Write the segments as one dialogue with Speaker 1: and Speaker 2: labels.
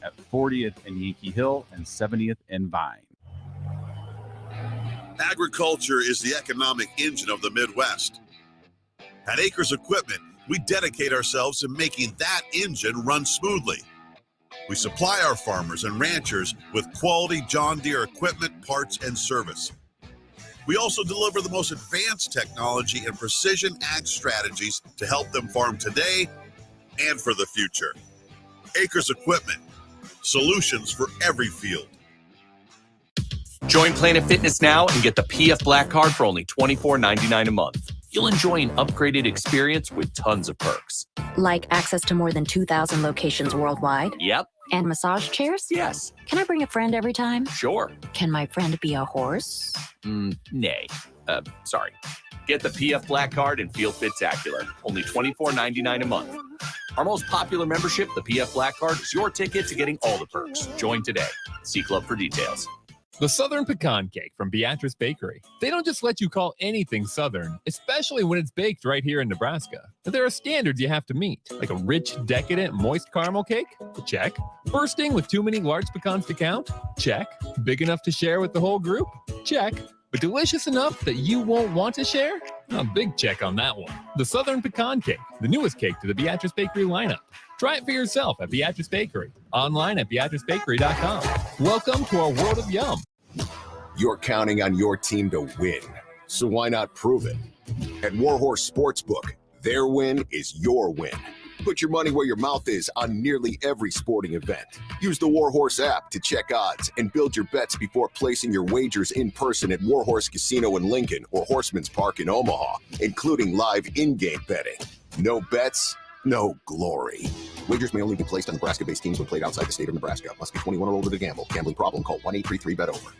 Speaker 1: at 40th and Yankee Hill and 70th and Vine.
Speaker 2: Agriculture is the economic engine of the Midwest. At Acres Equipment, we dedicate ourselves to making that engine run smoothly. We supply our farmers and ranchers with quality John Deere equipment, parts, and service. We also deliver the most advanced technology and precision ag strategies to help them farm today and for the future. Acres Equipment, solutions for every field.
Speaker 3: Join Planet Fitness now and get the PF Black Card for only $24.99 a month. You'll enjoy an upgraded experience with tons of perks.
Speaker 4: Like access to more than 2,000 locations worldwide?
Speaker 3: Yep.
Speaker 4: And massage chairs?
Speaker 3: Yes.
Speaker 4: Can I bring a friend every time?
Speaker 3: Sure.
Speaker 4: Can my friend be a horse?
Speaker 3: Nay. Sorry. Get the PF Black Card and feel fit-tacular. Only $24.99 a month. Our most popular membership, the PF Black Card, is your ticket to getting all the perks. Join today. See Club for details.
Speaker 5: The Southern Pecan Cake from Beatrice Bakery. They don't just let you call anything Southern, especially when it's baked right here in Nebraska. But there are standards you have to meet, like a rich, decadent, moist caramel cake? Check. Bursting with too many large pecans to count? Check. Big enough to share with the whole group? Check. But delicious enough that you won't want to share? A big check on that one. The Southern Pecan Cake, the newest cake to the Beatrice Bakery lineup. Try it for yourself at Beatrice Bakery. Online at BeatriceBakery.com. Welcome to our world of yum.
Speaker 6: You're counting on your team to win, so why not prove it? At Warhorse Sportsbook, their win is your win. Put your money where your mouth is on nearly every sporting event. Use the Warhorse app to check odds and build your bets before placing your wagers in person at Warhorse Casino in Lincoln or Horseman's Park in Omaha, including live in-game betting. No bets, no glory. Wagers may only be placed on Nebraska-based teams when played outside the state of Nebraska. Must be 21 or older to gamble. Gambling problem? Call 1-833-BET-OVER.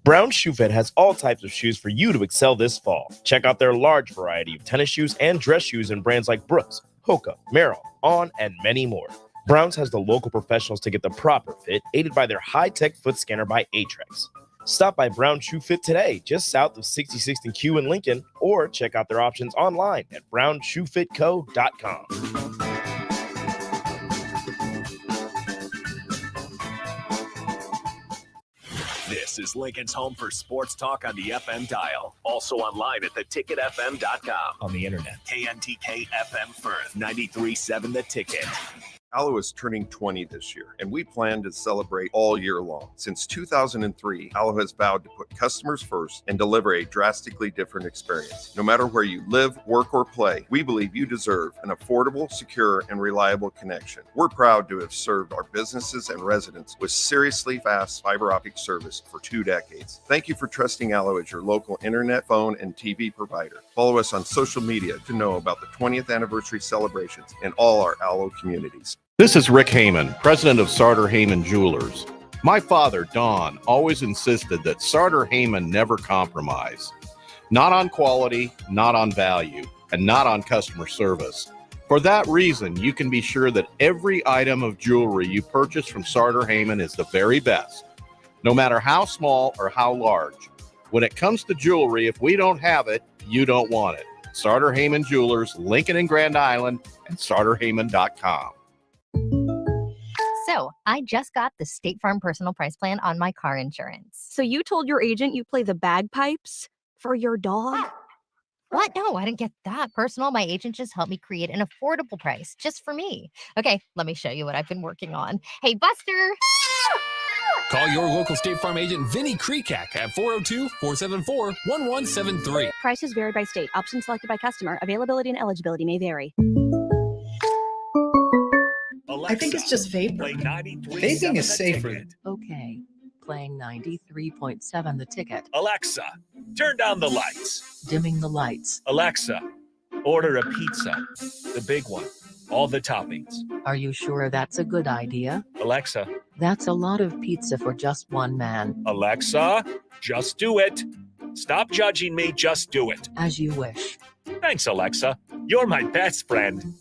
Speaker 7: Brown Shoe Fit has all types of shoes for you to excel this fall. Check out their large variety of tennis shoes and dress shoes in brands like Brooks, Hoka, Merrell, On, and many more. Browns has the local professionals to get the proper fit, aided by their high-tech foot scanner by Aetrex. Stop by Brown Shoe Fit today, just south of 66th and Q in Lincoln, or check out their options online at brownshoefitco.com.
Speaker 3: This is Lincoln's home for sports talk on the FM dial. Also online at theticketfm.com.
Speaker 5: On the internet.
Speaker 3: KNTK FM Firth, 93.7 The Ticket.
Speaker 8: Allo is turning 20 this year, and we plan to celebrate all year long. Since 2003, Allo has vowed to put customers first and deliver a drastically different experience. No matter where you live, work, or play, we believe you deserve an affordable, secure, and reliable connection. We're proud to have served our businesses and residents with seriously fast fiber optic service for 2 decades. Thank you for trusting Allo as your local internet, phone, and TV provider. Follow us on social media to know about the 20th anniversary celebrations in all our Allo communities.
Speaker 9: This is Rick Heyman, president of Sartor Heyman Jewelers. My father, Don, always insisted that Sartor Heyman never compromise. Not on quality, not on value, and not on customer service. For that reason, you can be sure that every item of jewelry you purchase from Sartor Heyman is the very best, no matter how small or how large. When it comes to jewelry, if we don't have it, you don't want it. Sartor Heyman Jewelers, Lincoln and Grand Island, and sartorheyman.com.
Speaker 10: So I just got the State Farm Personal Price Plan on my car insurance.
Speaker 11: So you told your agent you play the bagpipes for your dog?
Speaker 10: What? No, I didn't get that personal. My agent just helped me create an affordable price just for me. Okay, let me show you what I've been working on. Hey, Buster!
Speaker 5: Call your local State Farm agent, Vinny Kreekak, at 402-474-1173.
Speaker 11: Prices vary by state. Options selected by customer. Availability and eligibility may vary.
Speaker 12: Alexa, I think it's just vapor. Vaping is safer.
Speaker 13: Okay, playing 93.7 The Ticket.
Speaker 3: Alexa, turn down the lights.
Speaker 13: Dimming the lights.
Speaker 3: Alexa, order a pizza. The big one. All the toppings.
Speaker 13: Are you sure that's a good idea?
Speaker 3: Alexa.
Speaker 13: That's a lot of pizza for just one man.
Speaker 3: Alexa, just do it. Stop judging me, just do it.
Speaker 13: As you wish.
Speaker 3: Thanks, Alexa. You're my best friend.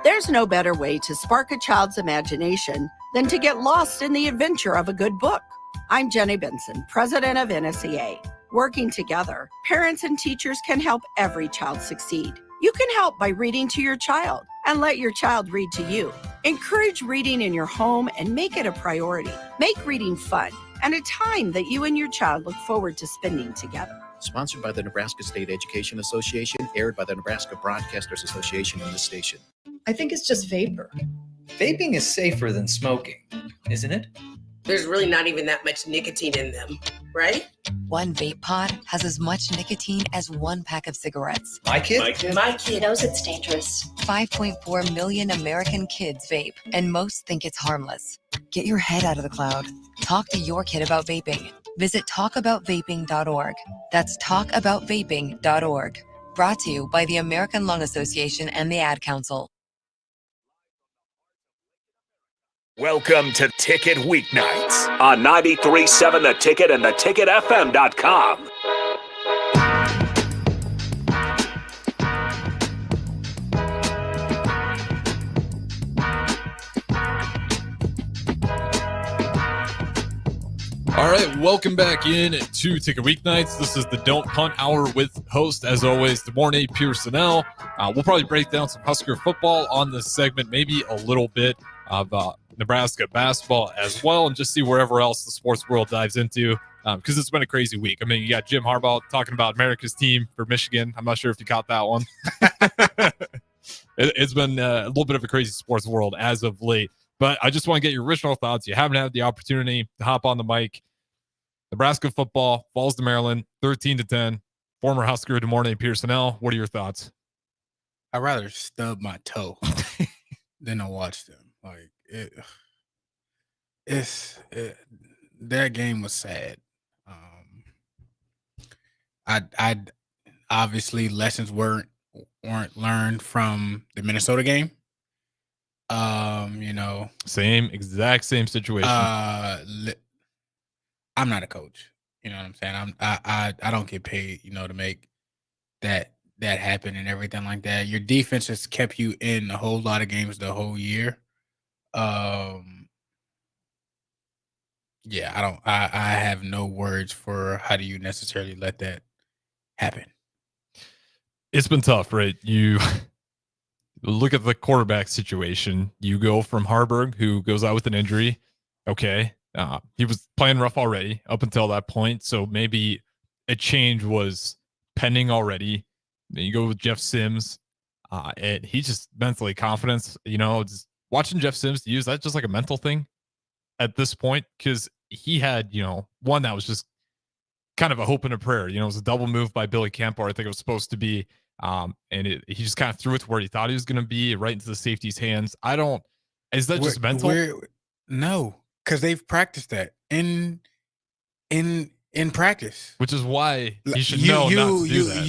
Speaker 14: There's no better way to spark a child's imagination than to get lost in the adventure of a good book. I'm Jenny Benson, president of NSEA. Working together, parents and teachers can help every child succeed. You can help by reading to your child and let your child read to you. Encourage reading in your home and make it a priority. Make reading fun and a time that you and your child look forward to spending together.
Speaker 15: Sponsored by the Nebraska State Education Association, aired by the Nebraska Broadcasters Association on this station.
Speaker 12: I think it's just vapor. Vaping is safer than smoking, isn't it?
Speaker 16: There's really not even that much nicotine in them, right?
Speaker 17: One vape pod has as much nicotine as one pack of cigarettes.
Speaker 12: My kid
Speaker 17: knows it's dangerous. 5.4 million American kids vape, and most think it's harmless. Get your head out of the cloud. Talk to your kid about vaping. Visit talkaboutvaping.org. That's talkaboutvaping.org. Brought to you by the American Lung Association and the Ad Council.
Speaker 18: Welcome to Ticket Weeknights on 93.7 The Ticket and theticketfm.com.
Speaker 5: All right, welcome back in to Ticket Weeknights. This is the Don't Punt Hour with host, as always, DeMornay Pierson'El. We'll probably break down some Husker football on this segment, maybe a little bit of Nebraska basketball as well, and just see wherever else the sports world dives into, because it's been a crazy week. I mean, you got Jim Harbaugh talking about America's team for Michigan. I'm not sure if you caught that one. It's been a little bit of a crazy sports world as of late, but I just want to get your original thoughts. You haven't had the opportunity to hop on the mic. Nebraska football falls to Maryland 13-10. Former Husker DeMornay Pierson'El. What are your thoughts?
Speaker 19: I'd rather stub my toe than to watch them. Like that game was sad. I obviously lessons weren't learned from the Minnesota game.
Speaker 5: Exact same situation.
Speaker 19: I'm not a coach. You know what I'm saying? I don't get paid, to make that happen and everything like that. Your defense has kept you in a whole lot of games the whole year. I have no words for how do you necessarily let that happen.
Speaker 5: It's been tough, right? You look at the quarterback situation. You go from Harburg, who goes out with an injury. Okay. He was playing rough already up until that point. So maybe a change was pending already. Then you go with Jeff Sims. And he just mentally confidence, just watching Jeff Sims use that just like a mental thing at this point, because he had, one that was just kind of a hope and a prayer. It was a double move by Billy Campbell, I think it was supposed to be. He just kind of threw it to where he thought he was going to be, right into the safety's hands. Is that just mental?
Speaker 19: No, because they've practiced that in practice.
Speaker 5: Which is why he should know not to do that.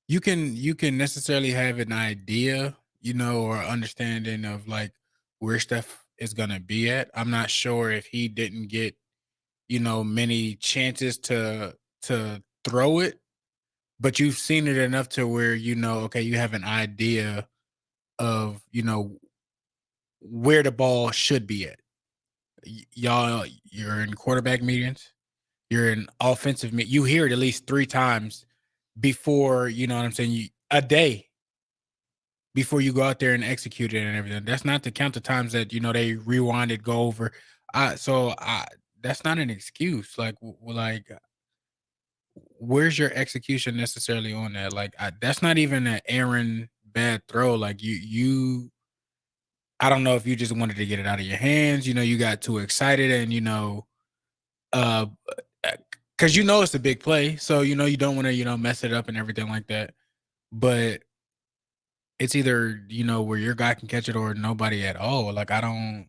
Speaker 19: You can necessarily have an idea, or understanding of like where stuff is gonna be at. I'm not sure if he didn't get, many chances to throw it, but you've seen it enough to where okay, you have an idea of where the ball should be at. Y'all, you're in quarterback meetings, you're in offensive meetings. You hear it at least 3 times before, a day before you go out there and execute it and everything. That's not to count the times that, they rewind it, go over. That's not an excuse. Like, where's your execution necessarily on that? Like, that's not even an Aaron bad throw. Like I don't know if you just wanted to get it out of your hands. You got too excited and, because it's a big play. So, you don't want to, mess it up and everything like that. But it's either, where your guy can catch it or nobody at all. Like, I don't.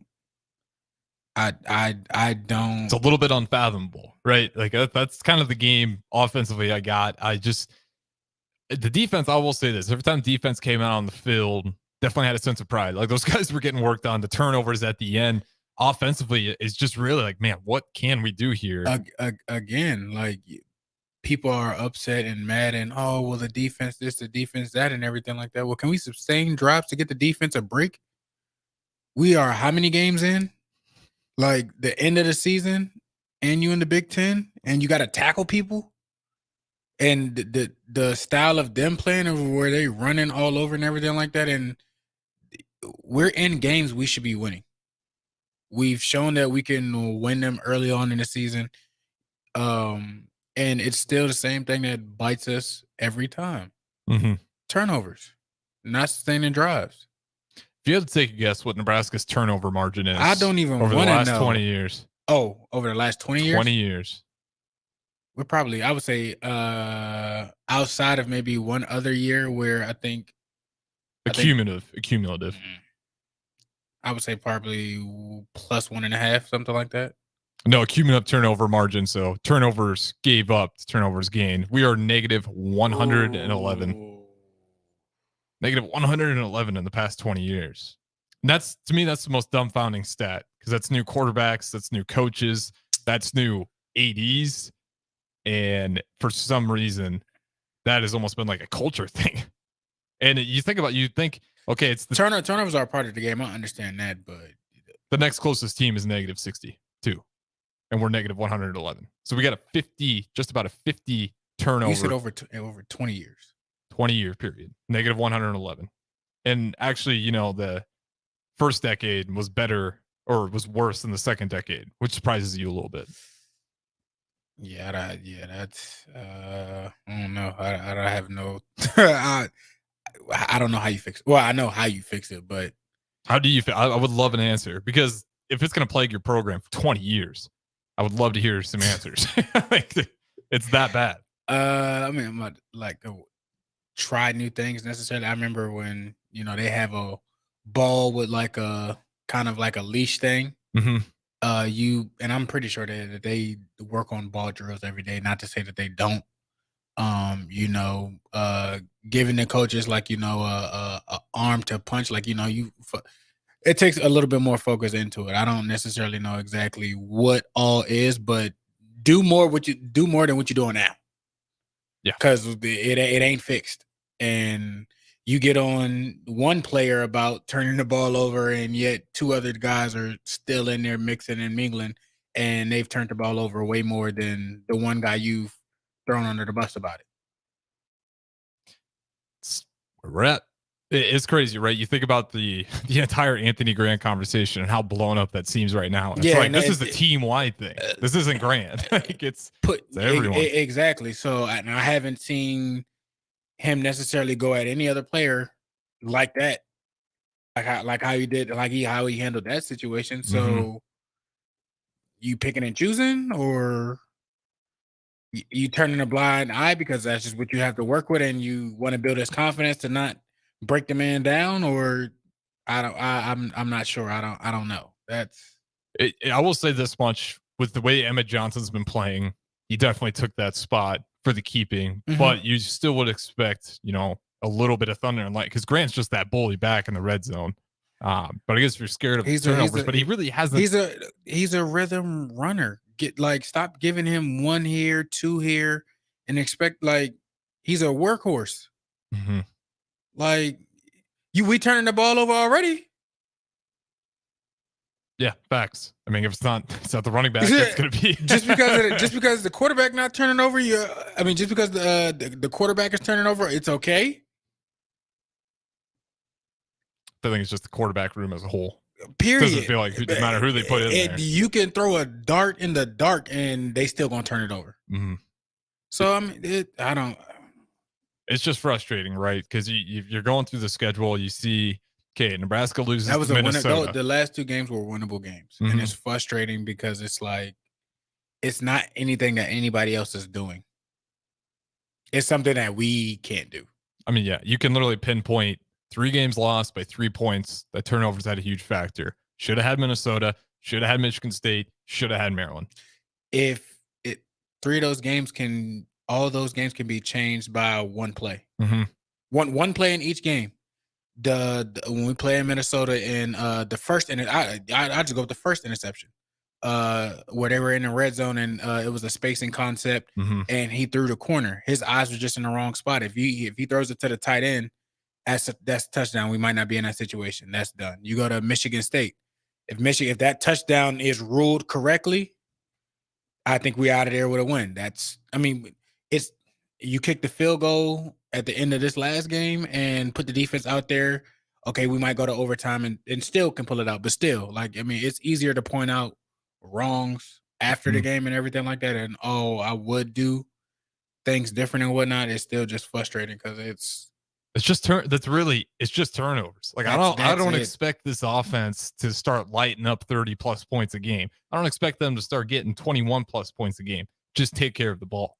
Speaker 5: It's a little bit unfathomable, right? Like that's kind of the game offensively I got. The defense, I will say this. Every time defense came out on the field, definitely had a sense of pride. Like those guys were getting worked on. The turnovers at the end offensively is just really like, man, what can we do here?
Speaker 19: Again, like people are upset and mad and, oh, well, the defense this, the defense that, and everything like that. Well, can we sustain drops to get the defense a break? We are how many games in? Like the end of the season and you in the Big Ten and you got to tackle people? And the style of them playing and where they running all over and everything like that, and we're in games we should be winning. We've shown that we can win them early on in the season. And it's still the same thing that bites us every time.
Speaker 5: Mm-hmm.
Speaker 19: Turnovers, not sustaining drives.
Speaker 5: If you had to take a guess what Nebraska's turnover margin is,
Speaker 19: I don't even
Speaker 5: over the
Speaker 19: want to
Speaker 5: last
Speaker 19: know.
Speaker 5: 20 years.
Speaker 19: Oh, over the last 20 years?
Speaker 5: 20 years.
Speaker 19: We're probably, I would say, outside of maybe one other year where I think
Speaker 5: Accumulative.
Speaker 19: I would say probably plus 1.5, something like that.
Speaker 5: No, cumulative turnover margin. So turnovers gave up, turnovers gained. We are negative 111.
Speaker 19: Ooh.
Speaker 5: Negative 111 in the past 20 years. And that's, to me, that's the most dumbfounding stat because that's new quarterbacks, that's new coaches, that's new ADs. And for some reason, that has almost been like a culture thing. And you think, okay, it's the
Speaker 19: turnovers are part of the game. I understand that, but
Speaker 5: the next closest team is negative 62, and we're negative 111. So we got just about a 50 turnover.
Speaker 19: You said over 20 years.
Speaker 5: 20-year period, negative 111. And actually, the first decade was better or was worse than the second decade, which surprises you a little bit.
Speaker 19: Yeah, that's I don't know. I have no I don't know how you fix it. Well, I know how you fix it, but
Speaker 5: how do you I would love an answer, because if it's going to plague your program for 20 years, I would love to hear some answers. Like, it's that bad.
Speaker 19: I mean, I'm not like try new things necessarily. I remember when, they have a ball with like a kind of like a leash thing.
Speaker 5: Mm-hmm.
Speaker 19: And I'm pretty sure that they work on ball drills every day. Not to say that they don't. Giving the coaches like a arm to punch, like it takes a little bit more focus into it. I don't necessarily know exactly what all is, but do more than what you're doing now.
Speaker 5: Yeah,
Speaker 19: because it ain't fixed, and you get on one player about turning the ball over, and yet two other guys are still in there mixing and mingling, and they've turned the ball over way more than the one guy you've thrown under the bus about it.
Speaker 5: It's where we're at. It's crazy, right? You think about the entire Anthony Grant conversation and how blown up that seems right now. It's like, this is a team-wide thing. This isn't Grant. Like, it's everyone.
Speaker 19: Exactly. So I haven't seen him necessarily go at any other player like that, like how he did, how he handled that situation. So you picking and choosing, or you turning a blind eye because that's just what you have to work with, and you want to build his confidence to not break the man down, or I'm not sure. I don't know. That's
Speaker 5: it. I will say this much: with the way Emmett Johnson's been playing, he definitely took that spot for the keeping. But you still would expect, a little bit of thunder and light, because Grant's just that bully back in the red zone. But I guess you're scared of turnovers, but he really hasn't.
Speaker 19: He's a rhythm runner. Stop giving him one here, two here, and expect he's a workhorse.
Speaker 5: Mm-hmm.
Speaker 19: We turning the ball over already.
Speaker 5: Yeah, facts. I mean, if it's not the running back, it's going to be
Speaker 19: just because the quarterback not turning over. Just because the quarterback is turning over, it's okay.
Speaker 5: I think it's just the quarterback room as a whole.
Speaker 19: Period.
Speaker 5: It doesn't feel like it doesn't matter who they put in there.
Speaker 19: You can throw a dart in the dark and they still gonna turn it over.
Speaker 5: Mm-hmm.
Speaker 19: So I don't.
Speaker 5: It's just frustrating, right? Because you're going through the schedule, you see, okay, Nebraska loses to Minnesota.
Speaker 19: The last two games were winnable games, and it's frustrating because it's like it's not anything that anybody else is doing. It's something that we can't do.
Speaker 5: I mean, yeah, you can literally pinpoint 3 games lost by 3 points. That turnovers had a huge factor. Should have had Minnesota. Should have had Michigan State. Should have had Maryland.
Speaker 19: If 3 of those games all those games can be changed by one play.
Speaker 5: Mm-hmm.
Speaker 19: One play in each game. When we play in Minnesota in the first, and I just go with the first interception, where they were in the red zone and it was a spacing concept, and he threw the corner. His eyes were just in the wrong spot. If he throws it to the tight end, that's a touchdown. We might not be in that situation. That's done. You go to Michigan State. If that touchdown is ruled correctly, I think we out of there with a win. you kick the field goal at the end of this last game and put the defense out there, okay, we might go to overtime and still can pull it out. But still, like, I mean, it's easier to point out wrongs after the game and everything like that. And, I would do things different and whatnot. It's still just frustrating because it's just
Speaker 20: turnovers. Like, I don't
Speaker 19: it.
Speaker 20: expect this offense to start lighting up 30 plus points a game. I don't expect them to start getting 21 plus points a game. Just take care of the ball.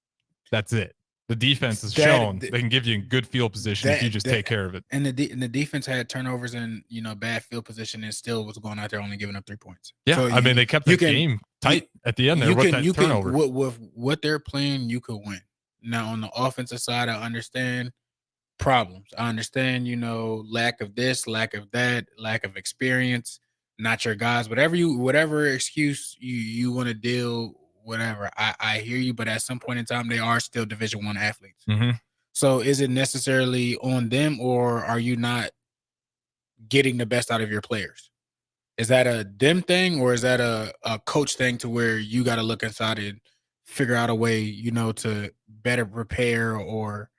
Speaker 20: That's it. The defense has shown they can give you a good field position if you just take care of it.
Speaker 19: And the defense had turnovers and bad field position and still was going out there only giving up 3 points.
Speaker 20: Yeah,
Speaker 19: So
Speaker 20: I mean, they kept the game tight at the end there with that turnover.
Speaker 19: With what they're playing, you could win. Now on the offensive side, I understand problems. I understand, lack of this, lack of that, lack of experience, not your guys, whatever excuse you want to deal. Whatever, I hear you, but at some point in time, they are still Division I athletes.
Speaker 20: Mm-hmm.
Speaker 19: So is it necessarily on them, or are you not getting the best out of your players? Is that a them thing, or is that a coach thing to where you got to look inside and figure out a way, to better prepare or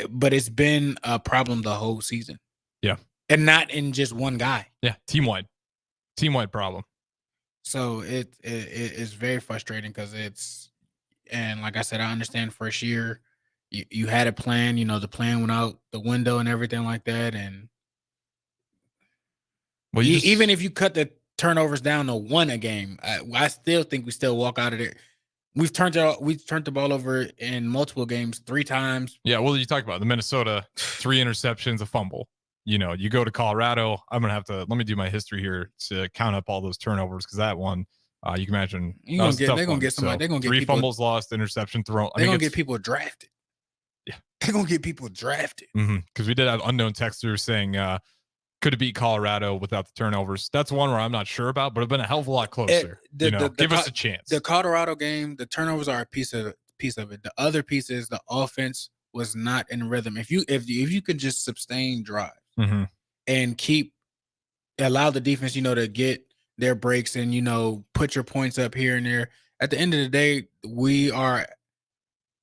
Speaker 19: but it's been a problem the whole season.
Speaker 20: Yeah.
Speaker 19: And not in just one guy.
Speaker 20: Yeah, team-wide problem.
Speaker 19: So it is very frustrating because and like I said, I understand first year you had a plan, the plan went out the window and everything like that. And even if you cut the turnovers down to 1 a game, I still think we still walk out of there. We've turned the ball over in multiple games 3 times.
Speaker 20: Yeah, well, you talk about the Minnesota 3 interceptions, a fumble. You go to Colorado. I'm gonna have to let me do my history here to count up all those turnovers because that one, you can imagine
Speaker 19: they're gonna get somebody. They're gonna get
Speaker 20: 3
Speaker 19: people,
Speaker 20: fumbles lost, interception thrown.
Speaker 19: They're gonna get people drafted.
Speaker 20: Yeah,
Speaker 19: they're gonna get people drafted.
Speaker 20: Because we did have unknown texters saying could have beat Colorado without the turnovers. That's one where I'm not sure about, but it've been a hell of a lot closer. Give us a chance.
Speaker 19: The Colorado game, the turnovers are a piece of it. The other piece is the offense was not in rhythm. If you could just sustain drives.
Speaker 20: Mm-hmm.
Speaker 19: And allow the defense, to get their breaks and, put your points up here and there. At the end of the day, we are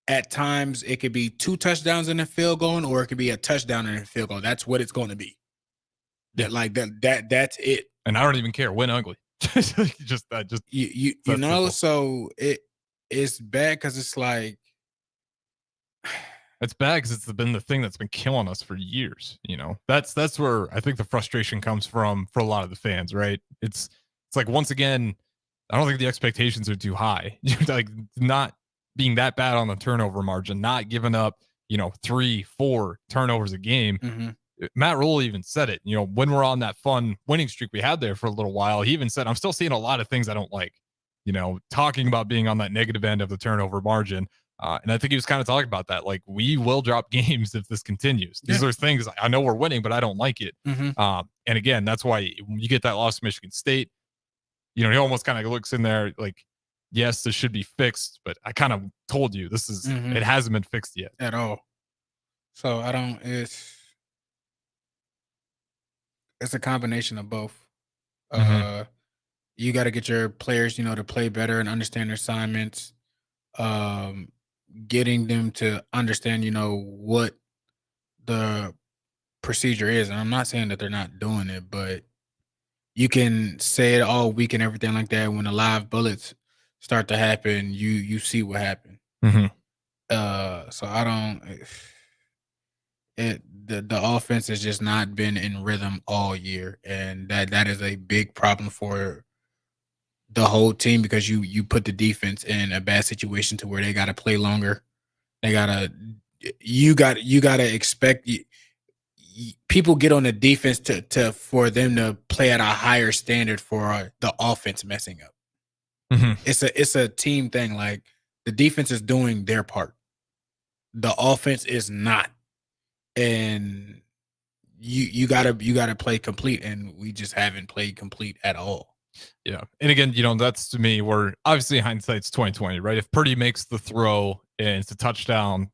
Speaker 19: at times it could be 2 touchdowns in the field goal, or it could be a touchdown in the field goal. That's what it's going to be.
Speaker 20: Yeah.
Speaker 19: That's it.
Speaker 20: And I don't even care. Win ugly.
Speaker 19: So it's bad because it's like.
Speaker 20: It's bad because it's been the thing that's been killing us for years. That's where I think the frustration comes from for a lot of the fans, right? It's like, once again, I don't think the expectations are too high. Like, not being that bad on the turnover margin, not giving up, 3-4 turnovers a game.
Speaker 19: Mm-hmm.
Speaker 20: Matt Rule even said it, when we're on that fun winning streak we had there for a little while, he even said, I'm still seeing a lot of things I don't like, talking about being on that negative end of the turnover margin. And I think he was kind of talking about that. Like, we will drop games if this continues. These are things I know we're winning, but I don't like it.
Speaker 19: Mm-hmm.
Speaker 20: And again, that's why when you get that loss to Michigan State, he almost kind of looks in there like, yes, this should be fixed, but I kind of told you this is, it hasn't been fixed yet
Speaker 19: at all. So it's a combination of both. You got to get your players, to play better and understand their assignments. Getting them to understand, what the procedure is. And I'm not saying that they're not doing it, but you can say it all week and everything like that. When the live bullets start to happen, you see what happened. So I don't. The offense has just not been in rhythm all year, and that is a big problem for the whole team because you put the defense in a bad situation to where they got to play longer. You got to expect people get on the defense for them to play at a higher standard for the offense messing up. It's a team thing. Like, the defense is doing their part, the offense is not, and you gotta play complete, and we just haven't played complete at all.
Speaker 20: Yeah. And again, that's to me where obviously hindsight's 2020, right? If Purdy makes the throw and it's a touchdown,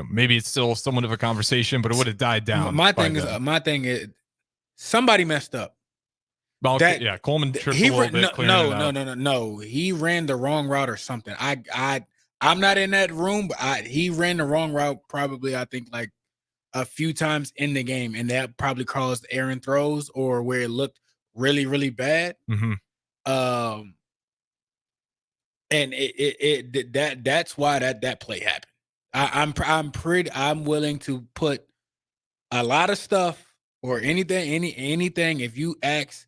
Speaker 20: maybe it's still somewhat of a conversation, but it would have died down.
Speaker 19: My thing is somebody messed up.
Speaker 20: Well, Coleman tripped a little bit.
Speaker 19: No. He ran the wrong route or something. I'm not in that room, but he ran the wrong route probably, I think, like a few times in the game, and that probably caused errant throws or where it looked really, really bad.
Speaker 20: Mm-hmm.
Speaker 19: And that's why that play happened. I'm willing to put a lot of stuff or anything. If you ask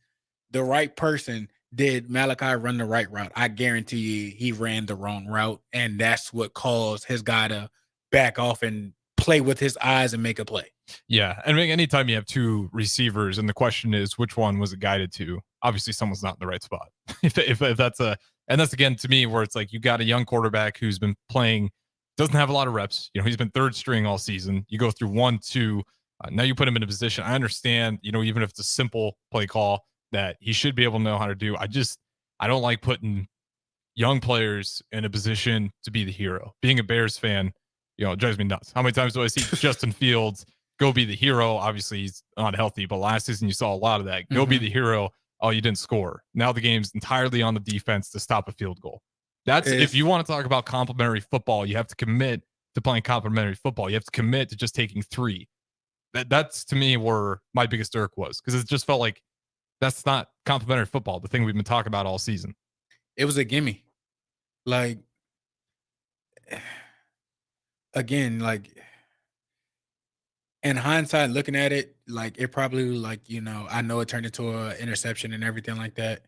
Speaker 19: the right person, did Malachi run the right route? I guarantee you he ran the wrong route, and that's what caused his guy to back off and play with his eyes and make a play.
Speaker 20: Yeah, and I mean, anytime you have two receivers, and the question is which one was it guided to? Obviously, someone's not in the right spot. if that's and that's again to me where it's like you got a young quarterback who's been playing, doesn't have a lot of reps. He's been third string all season. You go through 1, 2. Now you put him in a position. I understand, even if it's a simple play call that he should be able to know how to do. I don't like putting young players in a position to be the hero. Being a Bears fan, it drives me nuts. How many times do I see Justin Fields go be the hero? Obviously, he's not healthy, but last season you saw a lot of that. Go be the hero. Oh, you didn't score. Now the game's entirely on the defense to stop a field goal. If you want to talk about complimentary football, you have to commit to playing complimentary football. You have to commit to just taking 3. That's to me where my biggest irk was, because it just felt like that's not complimentary football, the thing we've been talking about all season.
Speaker 19: It was a gimme. Like, again, like in hindsight, looking at it, like it probably I know it turned into an interception and everything like that.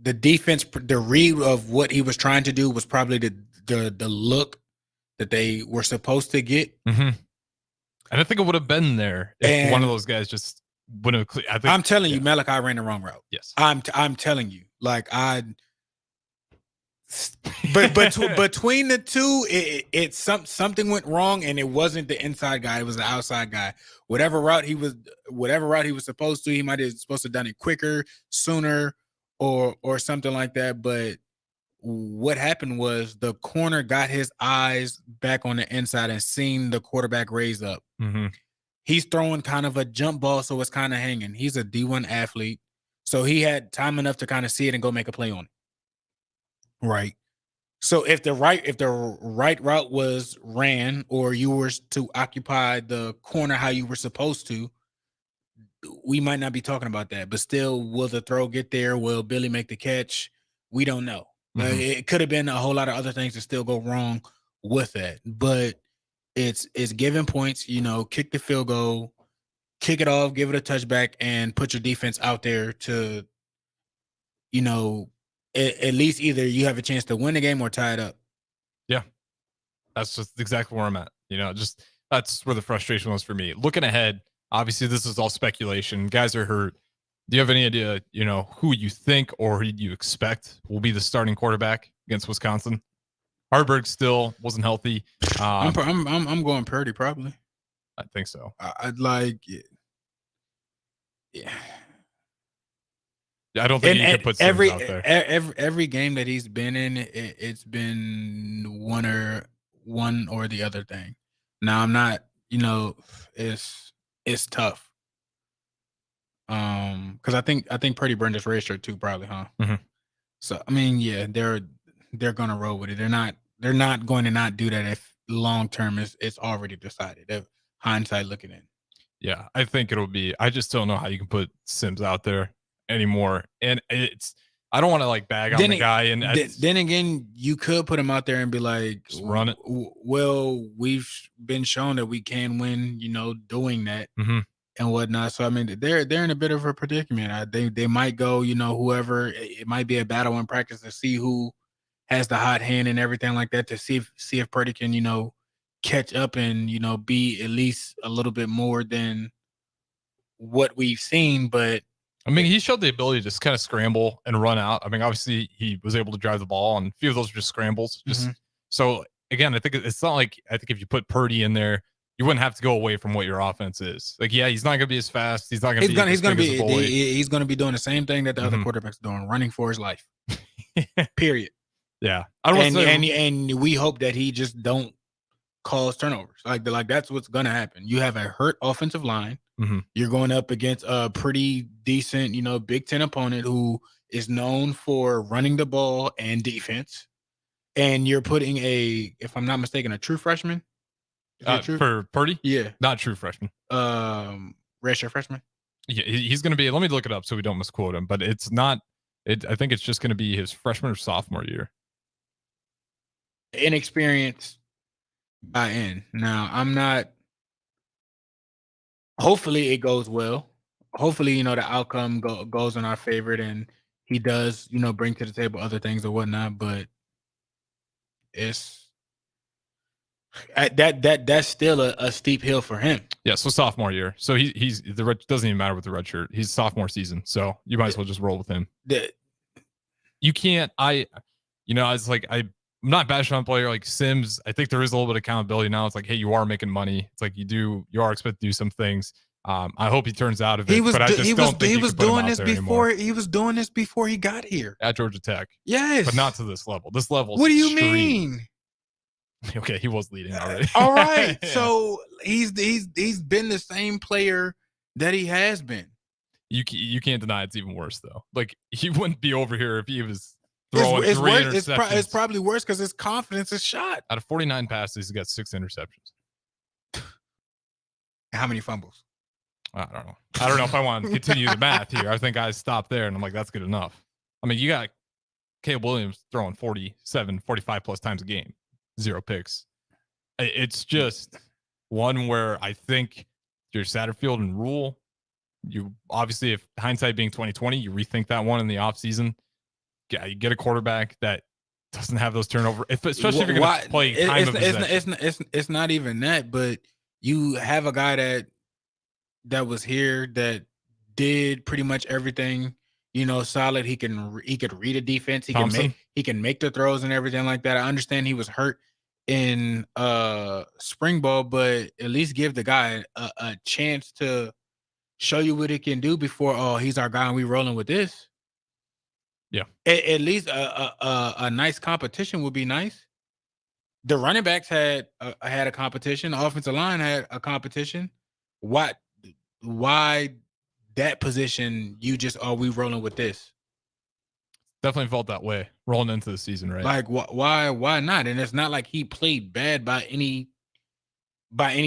Speaker 19: The defense, the read of what he was trying to do was probably the look that they were supposed to get.
Speaker 20: Mm-hmm. And I think it would have been there if one of those guys just wouldn't have.
Speaker 19: I'm telling you, Malachi ran the wrong route.
Speaker 20: Yes,
Speaker 19: I'm telling you, like but between the two, something went wrong, and it wasn't the inside guy; it was the outside guy. Whatever route he was supposed to, he might have supposed to have done it quicker, sooner, or something like that. But what happened was the corner got his eyes back on the inside and seen the quarterback raise up.
Speaker 20: Mm-hmm.
Speaker 19: He's throwing kind of a jump ball, so it's kind of hanging. He's a D1 athlete, so he had time enough to kind of see it and go make a play on it. Right. So if the right route was ran, or you were to occupy the corner how you were supposed to, we might not be talking about that. But still, will the throw get there? Will Billy make the catch? We don't know.
Speaker 20: Mm-hmm.
Speaker 19: It could have been a whole lot of other things that still go wrong with that. But it's giving points, kick the field goal, kick it off, give it a touchback, and put your defense out there to, at least either you have a chance to win the game or tie it up.
Speaker 20: Yeah. That's just exactly where I'm at. Just that's where the frustration was for me. Looking ahead, obviously this is all speculation. Guys are hurt. Do you have any idea, who you think or who you expect will be the starting quarterback against Wisconsin? Harburg still wasn't healthy.
Speaker 19: I'm going Purdy probably.
Speaker 20: I think so.
Speaker 19: I'd like, yeah.
Speaker 20: I don't think you can put Sims out there.
Speaker 19: Every game that he's been in, it's been one or the other thing. Now I'm not, it's tough. Because I think Purdy burned his red shirt too, probably, huh?
Speaker 20: Mm-hmm.
Speaker 19: So I mean, yeah, they're gonna roll with it. They're not going to not do that if long term it's already decided. If hindsight looking in.
Speaker 20: Yeah, I think it'll be. I just don't know how you can put Sims out there anymore, and I don't want to bag on the guy. And
Speaker 19: then again, you could put him out there and be like,
Speaker 20: just run it.
Speaker 19: Well, we've been shown that we can win, doing that.
Speaker 20: Mm-hmm.
Speaker 19: And whatnot. So I mean, they're in a bit of a predicament. They might go, whoever. It might be a battle in practice to see who has the hot hand and everything like that. To see if Purdy can, catch up and be at least a little bit more than what we've seen. But
Speaker 20: I mean, he showed the ability to just kind of scramble and run out. I mean, obviously he was able to drive the ball, and a few of those were just scrambles. So again, I think it's not like if you put Purdy in there, you wouldn't have to go away from what your offense is. He's not going to be as fast. He's not going to be. He's
Speaker 19: going to be doing the same thing that the other quarterback's doing, running for his life. Period.
Speaker 20: Yeah,
Speaker 19: and we hope that he just don't cause turnovers. Like that's what's going to happen. You have a hurt offensive line.
Speaker 20: Mm-hmm.
Speaker 19: You're going up against a pretty decent, Big Ten opponent who is known for running the ball and defense. and you're putting if I'm not mistaken, a true freshman.
Speaker 20: For Purdy?
Speaker 19: Yeah.
Speaker 20: Not true freshman.
Speaker 19: Redshirt freshman?
Speaker 20: Yeah, he's going to be, let me look it up so we don't misquote him, but it's not, I think it's just going to be his freshman or sophomore year.
Speaker 19: Inexperienced by end. Now, I'm not, hopefully it goes well. Hopefully, the outcome goes in our favor and he does, bring to the table other things or whatnot, but it's, that's still a steep hill for him.
Speaker 20: Yeah, so sophomore year. So he's doesn't even matter with the red shirt. He's sophomore season, so you might as well just roll with him. You can't. It's like I'm not bashing on a player like Sims. I think there is a little bit of accountability now. It's like, hey, you are making money. It's like you are expected to do some things. I hope he turns out of it. He was
Speaker 19: doing this before. He was doing this before he got here
Speaker 20: at Georgia Tech.
Speaker 19: Yes,
Speaker 20: but not to this level. This level.
Speaker 19: What do you mean?
Speaker 20: Okay, he was leading already.
Speaker 19: All right, yeah. So he's been the same player that he has been.
Speaker 20: You can't deny it's even worse though. Like he wouldn't be over here if he was throwing three interceptions.
Speaker 19: It's probably worse because his confidence is shot.
Speaker 20: Out of 49 passes, he's got 6 interceptions.
Speaker 19: How many fumbles?
Speaker 20: I don't know if I want to continue the math here. I think I stopped there, and I'm like, that's good enough. I mean, you got Caleb Williams throwing 47, 45 plus times a game. 0 picks. It's just one where I think your Satterfield and Rule, you obviously, if hindsight being 2020, you rethink that one in the offseason. Yeah, you get a quarterback that doesn't have those turnover, especially if you're going to play time of possession.
Speaker 19: It's not even that, but you have a guy that was here that did pretty much everything. Solid. He could read a defense. He can make the throws and everything like that. I understand he was hurt in spring ball, but at least give the guy a chance to show you what he can do before he's our guy and we rolling with this.
Speaker 20: Yeah.
Speaker 19: At least a nice competition would be nice. The running backs had a competition. The offensive line had a competition. Why that position we rolling with this?
Speaker 20: Definitely felt that way rolling into the season, right?
Speaker 19: Like why not? And it's not like he played bad by any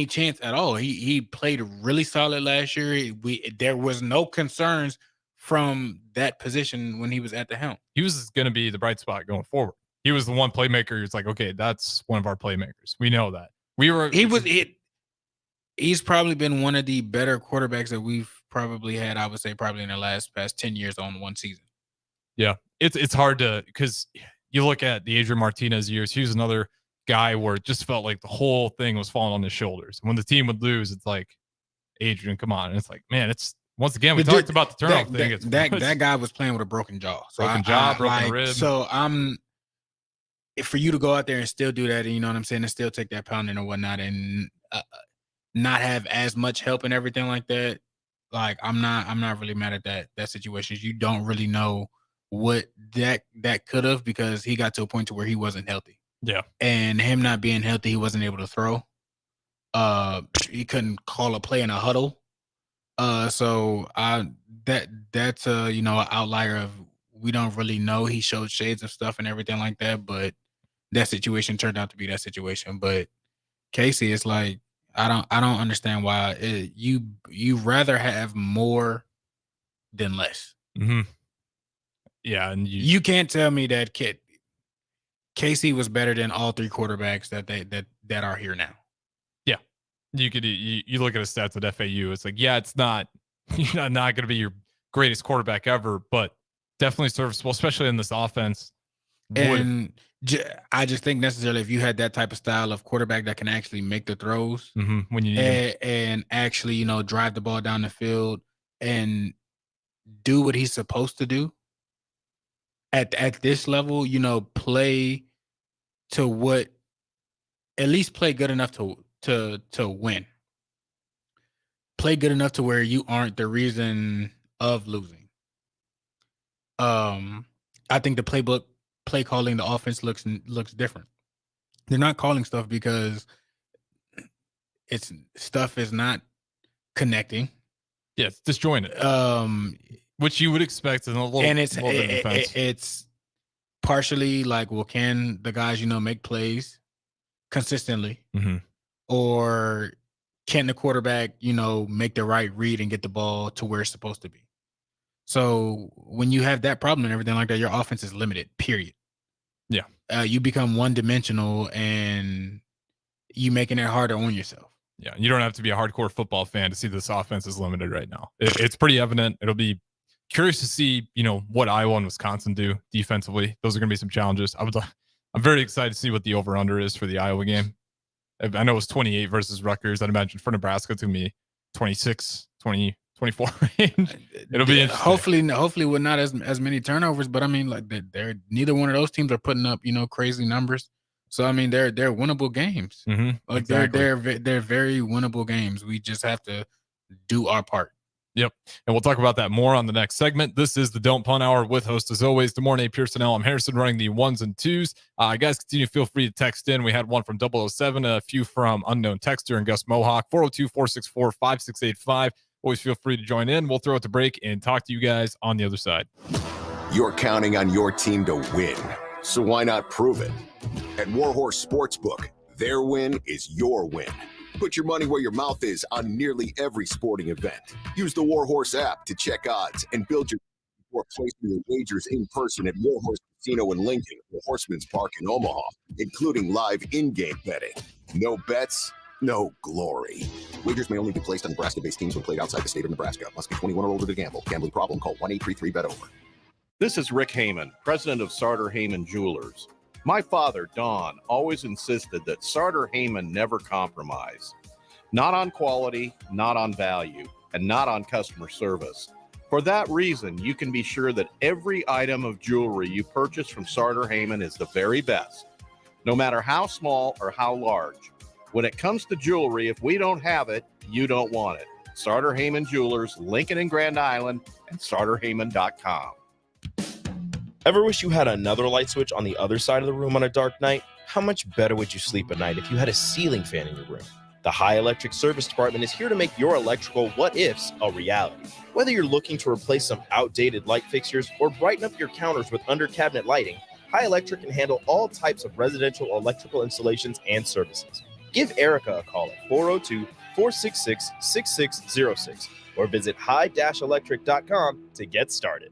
Speaker 19: chance at all. He played really solid last year. There was no concerns from that position when he was at the helm.
Speaker 20: He was going to be the bright spot going forward. He was the one playmaker. He was like, okay, that's one of our playmakers. We know that.
Speaker 19: He's probably been one of the better quarterbacks that we've probably had, I would say, probably in the past 10 years on one season.
Speaker 20: Yeah, it's hard to, because you look at the Adrian Martinez years. He was another guy where it just felt like the whole thing was falling on his shoulders. And when the team would lose, it's like, Adrian, come on. And it's like, man, it's once again we talked about the turnover thing.
Speaker 19: That guy was playing with a broken jaw. So
Speaker 20: broken rib.
Speaker 19: So for you to go out there and still do that, and you know what I'm saying, and still take that pounding and whatnot, and not have as much help and everything like that. Like I'm not really mad at that situation. You don't really know what that could have, because he got to a point to where he wasn't healthy.
Speaker 20: Yeah.
Speaker 19: And him not being healthy, he wasn't able to throw. He couldn't call a play in a huddle. So that's an outlier of, we don't really know. He showed shades of stuff and everything like that, but that situation turned out to be that situation. But Casey, it's like, I don't understand why you rather have more than less.
Speaker 20: Mm-hmm. Yeah, and
Speaker 19: you can't tell me that Casey was better than all 3 quarterbacks that are here now.
Speaker 20: Yeah, you look at his stats at FAU. It's like, yeah, it's not you're not going to be your greatest quarterback ever, but definitely serviceable, especially in this offense.
Speaker 19: And I just think necessarily if you had that type of style of quarterback that can actually make the throws
Speaker 20: when you need
Speaker 19: and actually, drive the ball down the field and do what he's supposed to do at this level, play to what, at least play good enough to win. Play good enough to where you aren't the reason of losing. I think the play calling, the offense looks different. They're not calling stuff because stuff is not connecting.
Speaker 20: Yeah, it's disjointed. Which you would expect in a little,
Speaker 19: and
Speaker 20: little bit of defense.
Speaker 19: partially like, well, can the guys, make plays consistently?
Speaker 20: Mm-hmm.
Speaker 19: Or can the quarterback, make the right read and get the ball to where it's supposed to be? So when you have that problem and everything like that, your offense is limited, period.
Speaker 20: Yeah.
Speaker 19: You become one-dimensional and you making it harder on yourself.
Speaker 20: Yeah, you don't have to be a hardcore football fan to see this offense is limited right now. It's pretty evident. It'll be curious to see, what Iowa and Wisconsin do defensively. Those are going to be some challenges. I'm very excited to see what the over-under is for the Iowa game. I know it was 28 versus Rutgers. I'd imagine for Nebraska it's going to be 26, 20, 24 range. It'll be interesting.
Speaker 19: Hopefully with not as many turnovers, but I mean, like they're neither one of those teams are putting up, crazy numbers. So I mean, they're winnable games.
Speaker 20: Mm-hmm.
Speaker 19: Like
Speaker 20: exactly.
Speaker 19: they're very winnable games. We just have to do our part.
Speaker 20: Yep. And we'll talk about that more on the next segment. This is the Don't Punt Hour with host, as always, Demorne Pierson'El. I'm Harrison running the ones and twos. Guys, continue. Feel free to text in. We had one from 007, a few from Unknown Texter and Gus Mohawk, 402-464-5685. Always feel free to join in. We'll throw it to break and talk to you guys on the other side.
Speaker 6: You're counting on your team to win, so why not prove it? At Warhorse Sportsbook, their win is your win. Put your money where your mouth is on nearly every sporting event. Use the Warhorse app to check odds and build your before placing your wagers in person at Warhorse Casino in Lincoln or Horseman's Park in Omaha, including live in-game betting. No bets, no glory. Wagers may only be placed on Nebraska-based teams when played outside the state of Nebraska. Must be 21 or older to gamble. Gambling problem? Call 1-833-BET-OVER.
Speaker 9: This is Rick Heyman, president of Sartor Heyman Jewelers. My father, Don, always insisted that Sartor Heyman never compromise. Not on quality, not on value, and not on customer service. For that reason, you can be sure that every item of jewelry you purchase from Sartor Heyman is the very best, no matter how small or how large. When it comes to jewelry, if we don't have it, you don't want it. Sartor Heyman Jewelers, Lincoln and Grand Island, and sartorheyman.com.
Speaker 7: Ever wish you had another light switch on the other side of the room on a dark night? How much better would you sleep at night if you had a ceiling fan in your room? The High Electric Service Department is here to make your electrical what-ifs a reality. Whether you're looking to replace some outdated light fixtures or brighten up your counters with under-cabinet lighting, High Electric can handle all types of residential electrical installations and services. Give Erica a call at 402-466-6606 or visit high-electric.com to get started.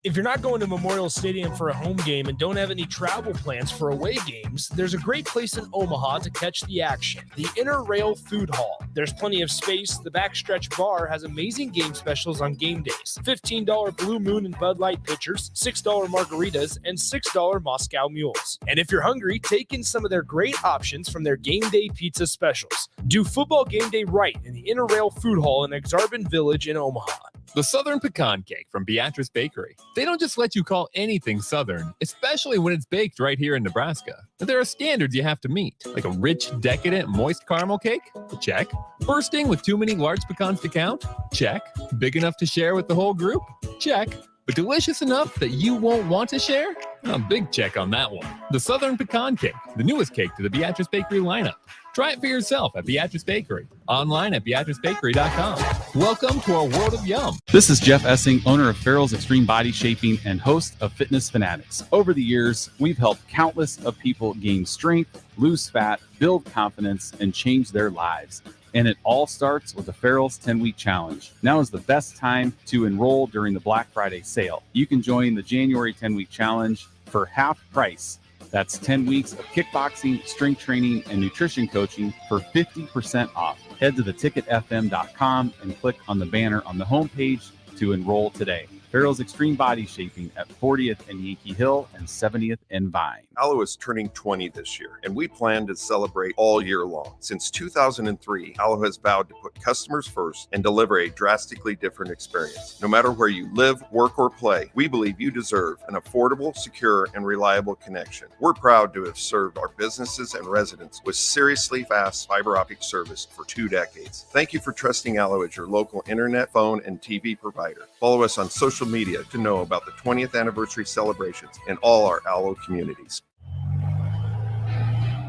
Speaker 21: If you're not going to Memorial Stadium for a home game and don't have any travel plans for away games, there's a great place in Omaha to catch the action, the Inner Rail Food Hall. There's plenty of space. The Backstretch Bar has amazing game specials on game days. $15 Blue Moon and Bud Light pitchers, $6 margaritas, and $6 Moscow mules. And if you're hungry, take in some of their great options from their game day pizza specials. Do football game day right in the Inner Rail Food Hall in Exarban Village in Omaha.
Speaker 5: The Southern Pecan Cake from Beatrice Bakery. They don't just let you call anything Southern, especially when it's baked right here in Nebraska. There are standards you have to meet, like a rich, decadent, moist caramel cake? Check. Bursting with too many large pecans to count? Check. Big enough to share with the whole group? Check. But delicious enough that you won't want to share? A big check on that one. The Southern Pecan Cake, the newest cake to the Beatrice Bakery lineup. Try it for yourself at Beatrice Bakery. Online at BeatriceBakery.com. Welcome to our world of yum.
Speaker 1: This is Jeff Essing, owner of Farrell's Extreme Body Shaping and host of Fitness Fanatics. Over the years, we've helped countless of people gain strength, lose fat, build confidence, and change their lives. And it all starts with the Farrell's 10-week challenge. Now is the best time to enroll during the Black Friday sale. You can join the January 10-week challenge for half price. That's 10 weeks of kickboxing, strength training, and nutrition coaching for 50% off. Head to theticketfm.com and click on the banner on the homepage to enroll today. Farrell's Extreme Body Shaping at 40th and Yankee Hill and 70th and Vine.
Speaker 8: Aloe is turning 20 this year, and we plan to celebrate all year long. Since 2003, Aloe has vowed to put customers first and deliver a drastically different experience. No matter where you live, work, or play, we believe you deserve an affordable, secure, and reliable connection. We're proud to have served our businesses and residents with seriously fast fiber optic service for 2 decades. Thank you for trusting Aloe as your local internet, phone, and TV provider. Follow us on social media to know about the 20th anniversary celebrations in all our Aloe communities.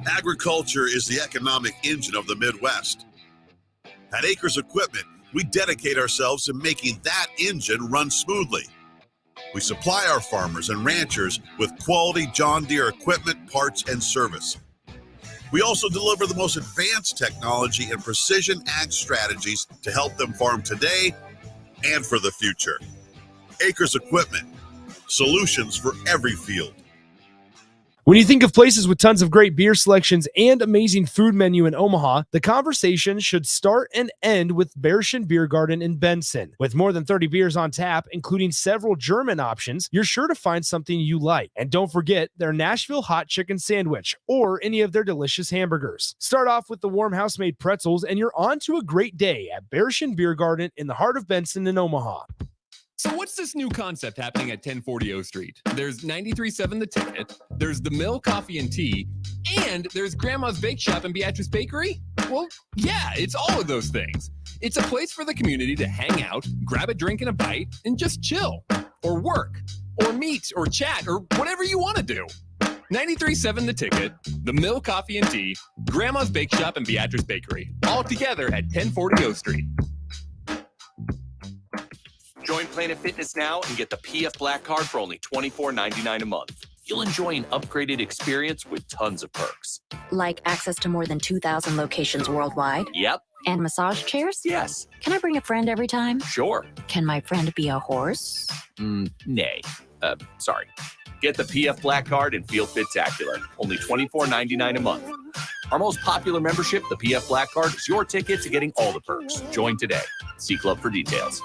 Speaker 2: Agriculture is the economic engine of the Midwest. At Acres Equipment, we dedicate ourselves to making that engine run smoothly. We supply our farmers and ranchers with quality John Deere equipment, parts, and service. We also deliver the most advanced technology and precision ag strategies to help them farm today and for the future. Acres Equipment, solutions for every field.
Speaker 21: When you think of places with tons of great beer selections and amazing food menu in Omaha, the conversation should start and end with Pierson'El Beer Garden in Benson. With more than 30 beers on tap, including several German options, you're sure to find something you like. And don't forget their Nashville hot chicken sandwich or any of their delicious hamburgers. Start off with the warm house-made pretzels and you're on to a great day at Pierson'El Beer Garden in the heart of Benson in Omaha.
Speaker 5: So what's this new concept happening at 1040 O Street? There's 93.7 The Ticket, there's The Mill Coffee and Tea, and there's Grandma's Bake Shop and Beatrice Bakery? Well, yeah, it's all of those things. It's a place for the community to hang out, grab a drink and a bite, and just chill, or work, or meet, or chat, or whatever you want to do. 93.7 The Ticket, The Mill Coffee and Tea, Grandma's Bake Shop and Beatrice Bakery, all together at 1040 O Street.
Speaker 3: Join Planet Fitness now and get the PF Black Card for only $24.99 a month. You'll enjoy an upgraded experience with tons of perks.
Speaker 11: Like access to more than 2,000 locations worldwide?
Speaker 3: Yep.
Speaker 11: And massage chairs?
Speaker 3: Yes.
Speaker 11: Can I bring a friend every time?
Speaker 3: Sure.
Speaker 11: Can my friend be a horse?
Speaker 3: Nay. Sorry. Get the PF Black Card and feel fit-tacular. Only $24.99 a month. Our most popular membership, the PF Black Card, is your ticket to getting all the perks. Join today. See Club for details.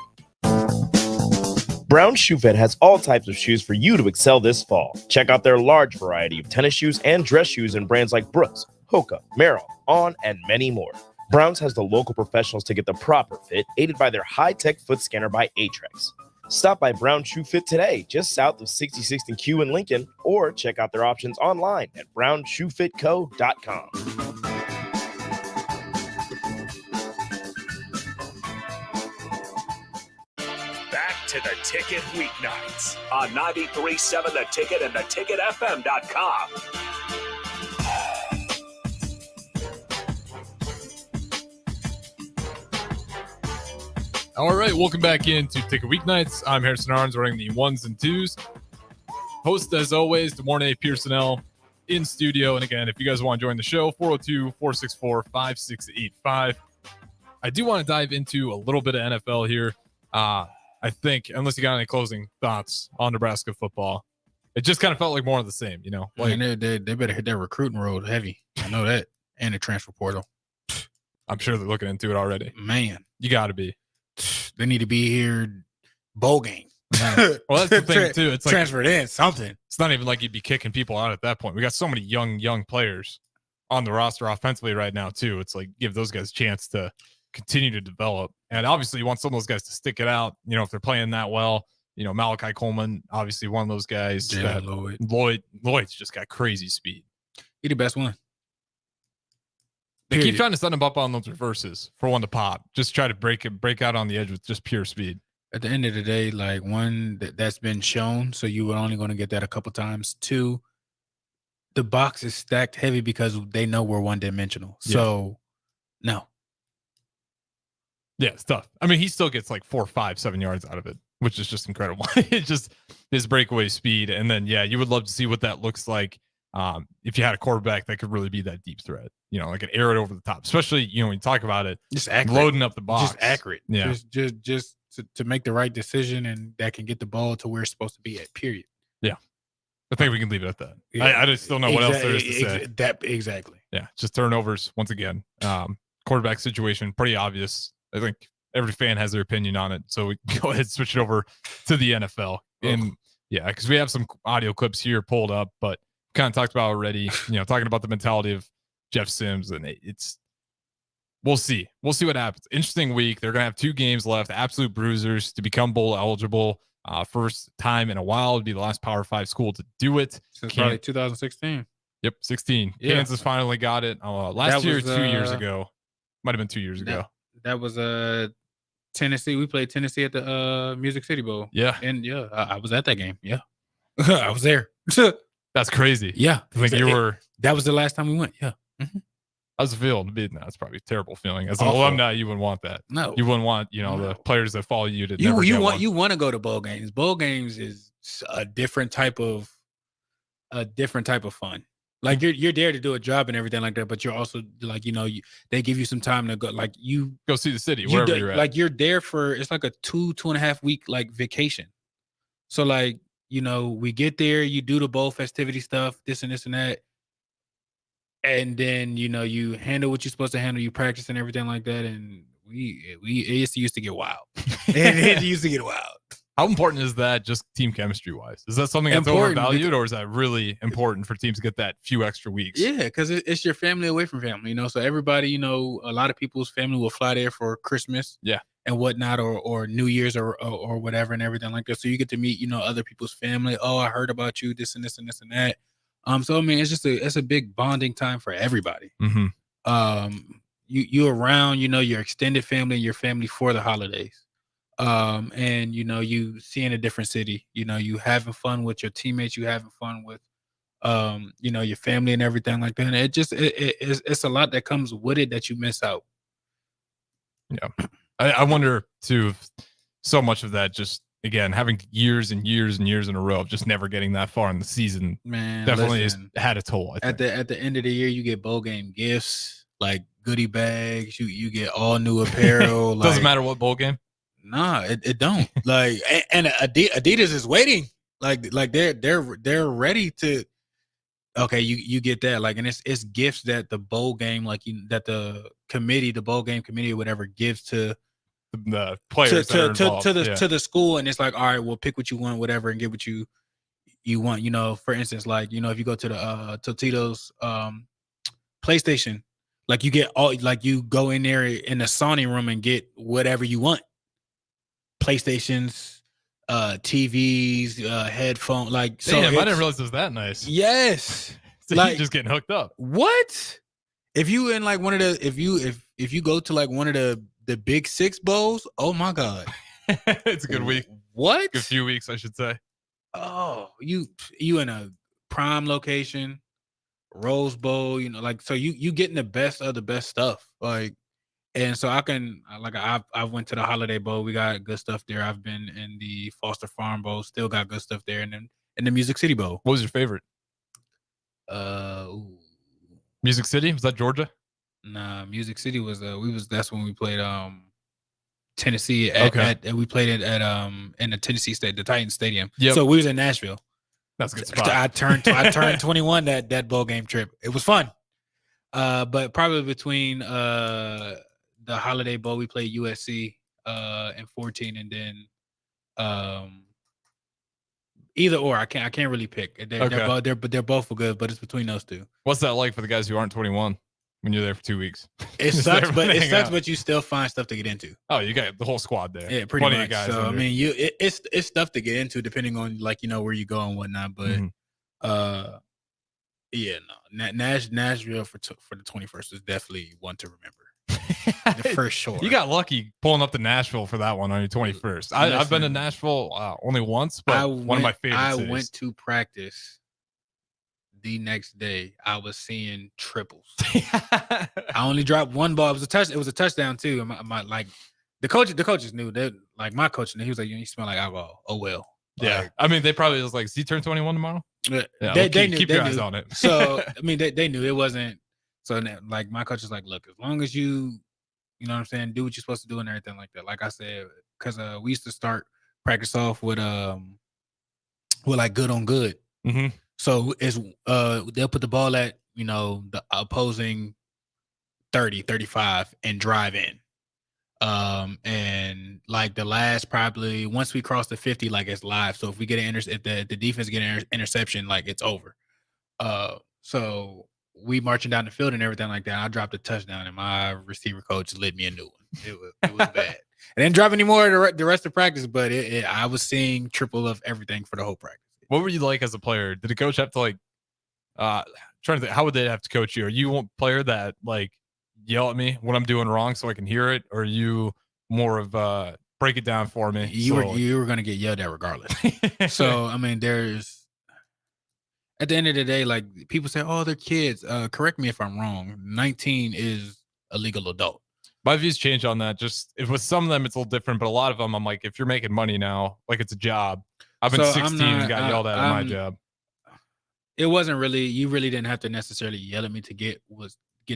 Speaker 7: Brown Shoe Fit has all types of shoes for you to excel this fall. Check out their large variety of tennis shoes and dress shoes in brands like Brooks, Hoka, Merrell, On, and many more. Browns has the local professionals to get the proper fit, aided by their high-tech foot scanner by Atrex. Stop by Brown Shoe Fit today, just south of 66th and Q in Lincoln, or check out their options online at brownshoefitco.com.
Speaker 18: To the Ticket weeknights on 93.7 The Ticket and theticketfm.com.
Speaker 20: All right, welcome back into Ticket Weeknights. I'm Harrison Arns, running the ones and twos. Host, as always, DeMornay Pierson'El in studio. And again, if you guys want to join the show, 402-464-5685. I do want to dive into a little bit of NFL here. I think, unless you got any closing thoughts on Nebraska football, it just kind of felt like more of the same, you know? Like,
Speaker 19: and they better hit their recruiting road heavy. I know that. And the transfer portal.
Speaker 20: I'm sure they're looking into it already.
Speaker 19: Man.
Speaker 20: You got to be.
Speaker 19: They need to be here bowl game.
Speaker 20: Well, that's the thing, too. It's like
Speaker 19: transferred in something.
Speaker 20: It's not even like you'd be kicking people out at that point. We got so many young players on the roster offensively right now, too. It's like give those guys a chance to continue to develop. And obviously you want some of those guys to stick it out, you know, if they're playing that well. You know, Malachi Coleman, obviously one of those guys. Lloyd's just got crazy speed.
Speaker 19: He the best one.
Speaker 20: They keep trying to set him up on those reverses for one to pop. Just try to break out on the edge with just pure speed.
Speaker 19: At the end of the day, like one, that's been shown, so you were only going to get that a couple times. Two, the box is stacked heavy because they know we're one-dimensional. So, no.
Speaker 20: Yeah, it's tough. I mean, he still gets like 4, 5, 7 yards out of it, which is just incredible. It's just his breakaway speed. And then, yeah, you would love to see what that looks like if you had a quarterback that could really be that deep threat, you know, like an air it over the top, especially, you know, when you talk about it,
Speaker 19: just accurate.
Speaker 20: Loading up the box.
Speaker 19: Just accurate.
Speaker 20: Yeah.
Speaker 19: Just to make the right decision and that can get the ball to where it's supposed to be at, period.
Speaker 20: Yeah. I think we can leave it at that. Yeah. I just don't know what else there is to say.
Speaker 19: Exactly.
Speaker 20: Yeah. Just turnovers once again. Quarterback situation, pretty obvious. I think every fan has their opinion on it. So we can go ahead and switch it over to the NFL. And yeah, because we have some audio clips here pulled up, but kind of talked about already, you know, talking about the mentality of Jeff Sims. And we'll see. We'll see what happens. Interesting week. They're going to have 2 games left. Absolute bruisers to become bowl eligible. First time in a while. It'd be the last Power 5 school to do it.
Speaker 19: Since probably 2016.
Speaker 20: Yep, 16. Yeah. Kansas finally got it. Last year, 2 years ago. Might have been 2 years ago.
Speaker 19: That was Tennessee. We played Tennessee at the Music City Bowl.
Speaker 20: Yeah.
Speaker 19: And yeah, I was at that game. Yeah. I was there.
Speaker 20: That's crazy.
Speaker 19: Yeah.
Speaker 20: I think
Speaker 19: that was the last time we went. Yeah. Mm-hmm.
Speaker 20: How's it feel to be? No, it's probably a terrible feeling. As an alumni, you wouldn't want that.
Speaker 19: No.
Speaker 20: You wouldn't want, you know, the players that follow you to
Speaker 19: you want to go to bowl games. Bowl games is a different type of fun. Like you're there to do a job and everything like that, but you're also like, they give you some time to go, like you
Speaker 20: go see the city wherever you're at.
Speaker 19: Like you're there for, it's like a 2.5 week like vacation. So like, we get there, you do the bowl festivity stuff, this and that. And then, you handle what you're supposed to handle, you practice and everything like that. And it used to get wild. It used to get wild.
Speaker 20: How important is that just team chemistry wise? Is that something that's overvalued, or is that really important for teams to get that few extra weeks?
Speaker 19: Yeah, because it's your family away from family, so everybody, a lot of people's family will fly there for Christmas and whatnot, or New Year's or whatever and everything like that. So you get to meet, other people's family. Oh, I heard about you, this and this and this and that. So I mean, it's a big bonding time for everybody.
Speaker 20: Mm-hmm.
Speaker 19: You around, your extended family and your family for the holidays. And you see in a different city, you having fun with your teammates, you having fun with your family and everything like that. And it's a lot that comes with it that you miss out.
Speaker 20: Yeah. I wonder too, so much of that just, again, having years and years and years in a row of just never getting that far in the season,
Speaker 19: man,
Speaker 20: definitely has had a toll. I think.
Speaker 19: At the end of the year, you get bowl game gifts, like goodie bags, you get all new apparel.
Speaker 20: Doesn't matter what bowl game.
Speaker 19: Nah, it don't. Like, and Adidas is waiting. Like they're ready to. Okay, you get that. Like, and it's gifts that the bowl game, that the bowl game committee or whatever gives to
Speaker 20: the players
Speaker 19: to the school, and it's like, all right, we'll pick what you want, whatever, and get what you want. For instance, like, if you go to the Totito's PlayStation, like you get you go in there in the Sony room and get whatever you want. PlayStations, TVs, headphone, like.
Speaker 20: Damn, I didn't realize it was that nice.
Speaker 19: Yes,
Speaker 20: so
Speaker 19: like
Speaker 20: you're just getting hooked up.
Speaker 19: What? If you in like one of the if you go to like one of the big 6 bowls, oh my god,
Speaker 20: it's a good week.
Speaker 19: What?
Speaker 20: A few weeks, I should say.
Speaker 19: Oh, you in a prime location, Rose Bowl, like, so you getting the best of the best stuff, like. And so I went to the Holiday Bowl. We got good stuff there. I've been in the Foster Farm Bowl. Still got good stuff there. And then in the Music City Bowl.
Speaker 20: What was your favorite? Music City? Was that Georgia?
Speaker 19: Nah, Music City was that's when we played Tennessee we played it at in the Tennessee State, the Titans Stadium.
Speaker 20: Yep.
Speaker 19: So we was in Nashville.
Speaker 20: That's a good spot.
Speaker 19: I turned 21 that bowl game trip. It was fun. But probably between the Holiday Bowl, we played USC in 14, and then either or. I can't really pick. They're both good, but it's between those two.
Speaker 20: What's that like for the guys who aren't 21 when you're there for 2 weeks?
Speaker 19: It sucks, but you still find stuff to get into.
Speaker 20: Oh, you got the whole squad there.
Speaker 19: Yeah, pretty much.
Speaker 20: Of guys
Speaker 19: so I mean, it's stuff to get into depending on where you go and whatnot. But Nashville for the 21st is definitely one to remember. For sure.
Speaker 20: You got lucky pulling up to Nashville for that one on your 21st. I've been to Nashville only once, but one of my favorite cities.
Speaker 19: I went to practice the next day. I was seeing triples. I only dropped one ball. It was a touchdown too. My like the coaches knew that, like, my coach knew. He was like, you smell like alcohol. Oh well.
Speaker 20: Yeah.
Speaker 19: Like,
Speaker 20: I mean, they probably was like, is he turn 21 tomorrow?
Speaker 19: Yeah,
Speaker 20: they knew. Keep your eyes on it.
Speaker 19: So I mean, they knew it wasn't. So like my coach was like, look, as long as you know what I'm saying, do what you're supposed to do and everything like that. Like I said, because we used to start practice off with like good on good.
Speaker 20: Mm-hmm.
Speaker 19: So it's they'll put the ball at the opposing 30, 35 and drive in. And like the last, probably once we cross the 50, like it's live. So if we get if the defense get an interception, like it's over. So we marching down the field and everything like that. I dropped a touchdown and my receiver coach lit me a new one. It was bad. I didn't drop any more the rest of practice, but I was seeing triple of everything for the whole practice.
Speaker 20: What were you like as a player? Did the coach have to trying to think, how would they have to coach you? Are you a player that like yell at me when I'm doing wrong so I can hear it? Or are you more of break it down for me?
Speaker 19: You were going to get yelled at regardless. So, I mean, at the end of the day, like, people say, oh, they're kids. Correct me if I'm wrong. 19 is a legal adult.
Speaker 20: My views change on that. Just with some of them, it's a little different, but a lot of them, I'm like, if you're making money now, like it's a job, I've been
Speaker 19: So
Speaker 20: 16 and got yelled at my job.
Speaker 19: It wasn't really, you really didn't have to necessarily yell at me to get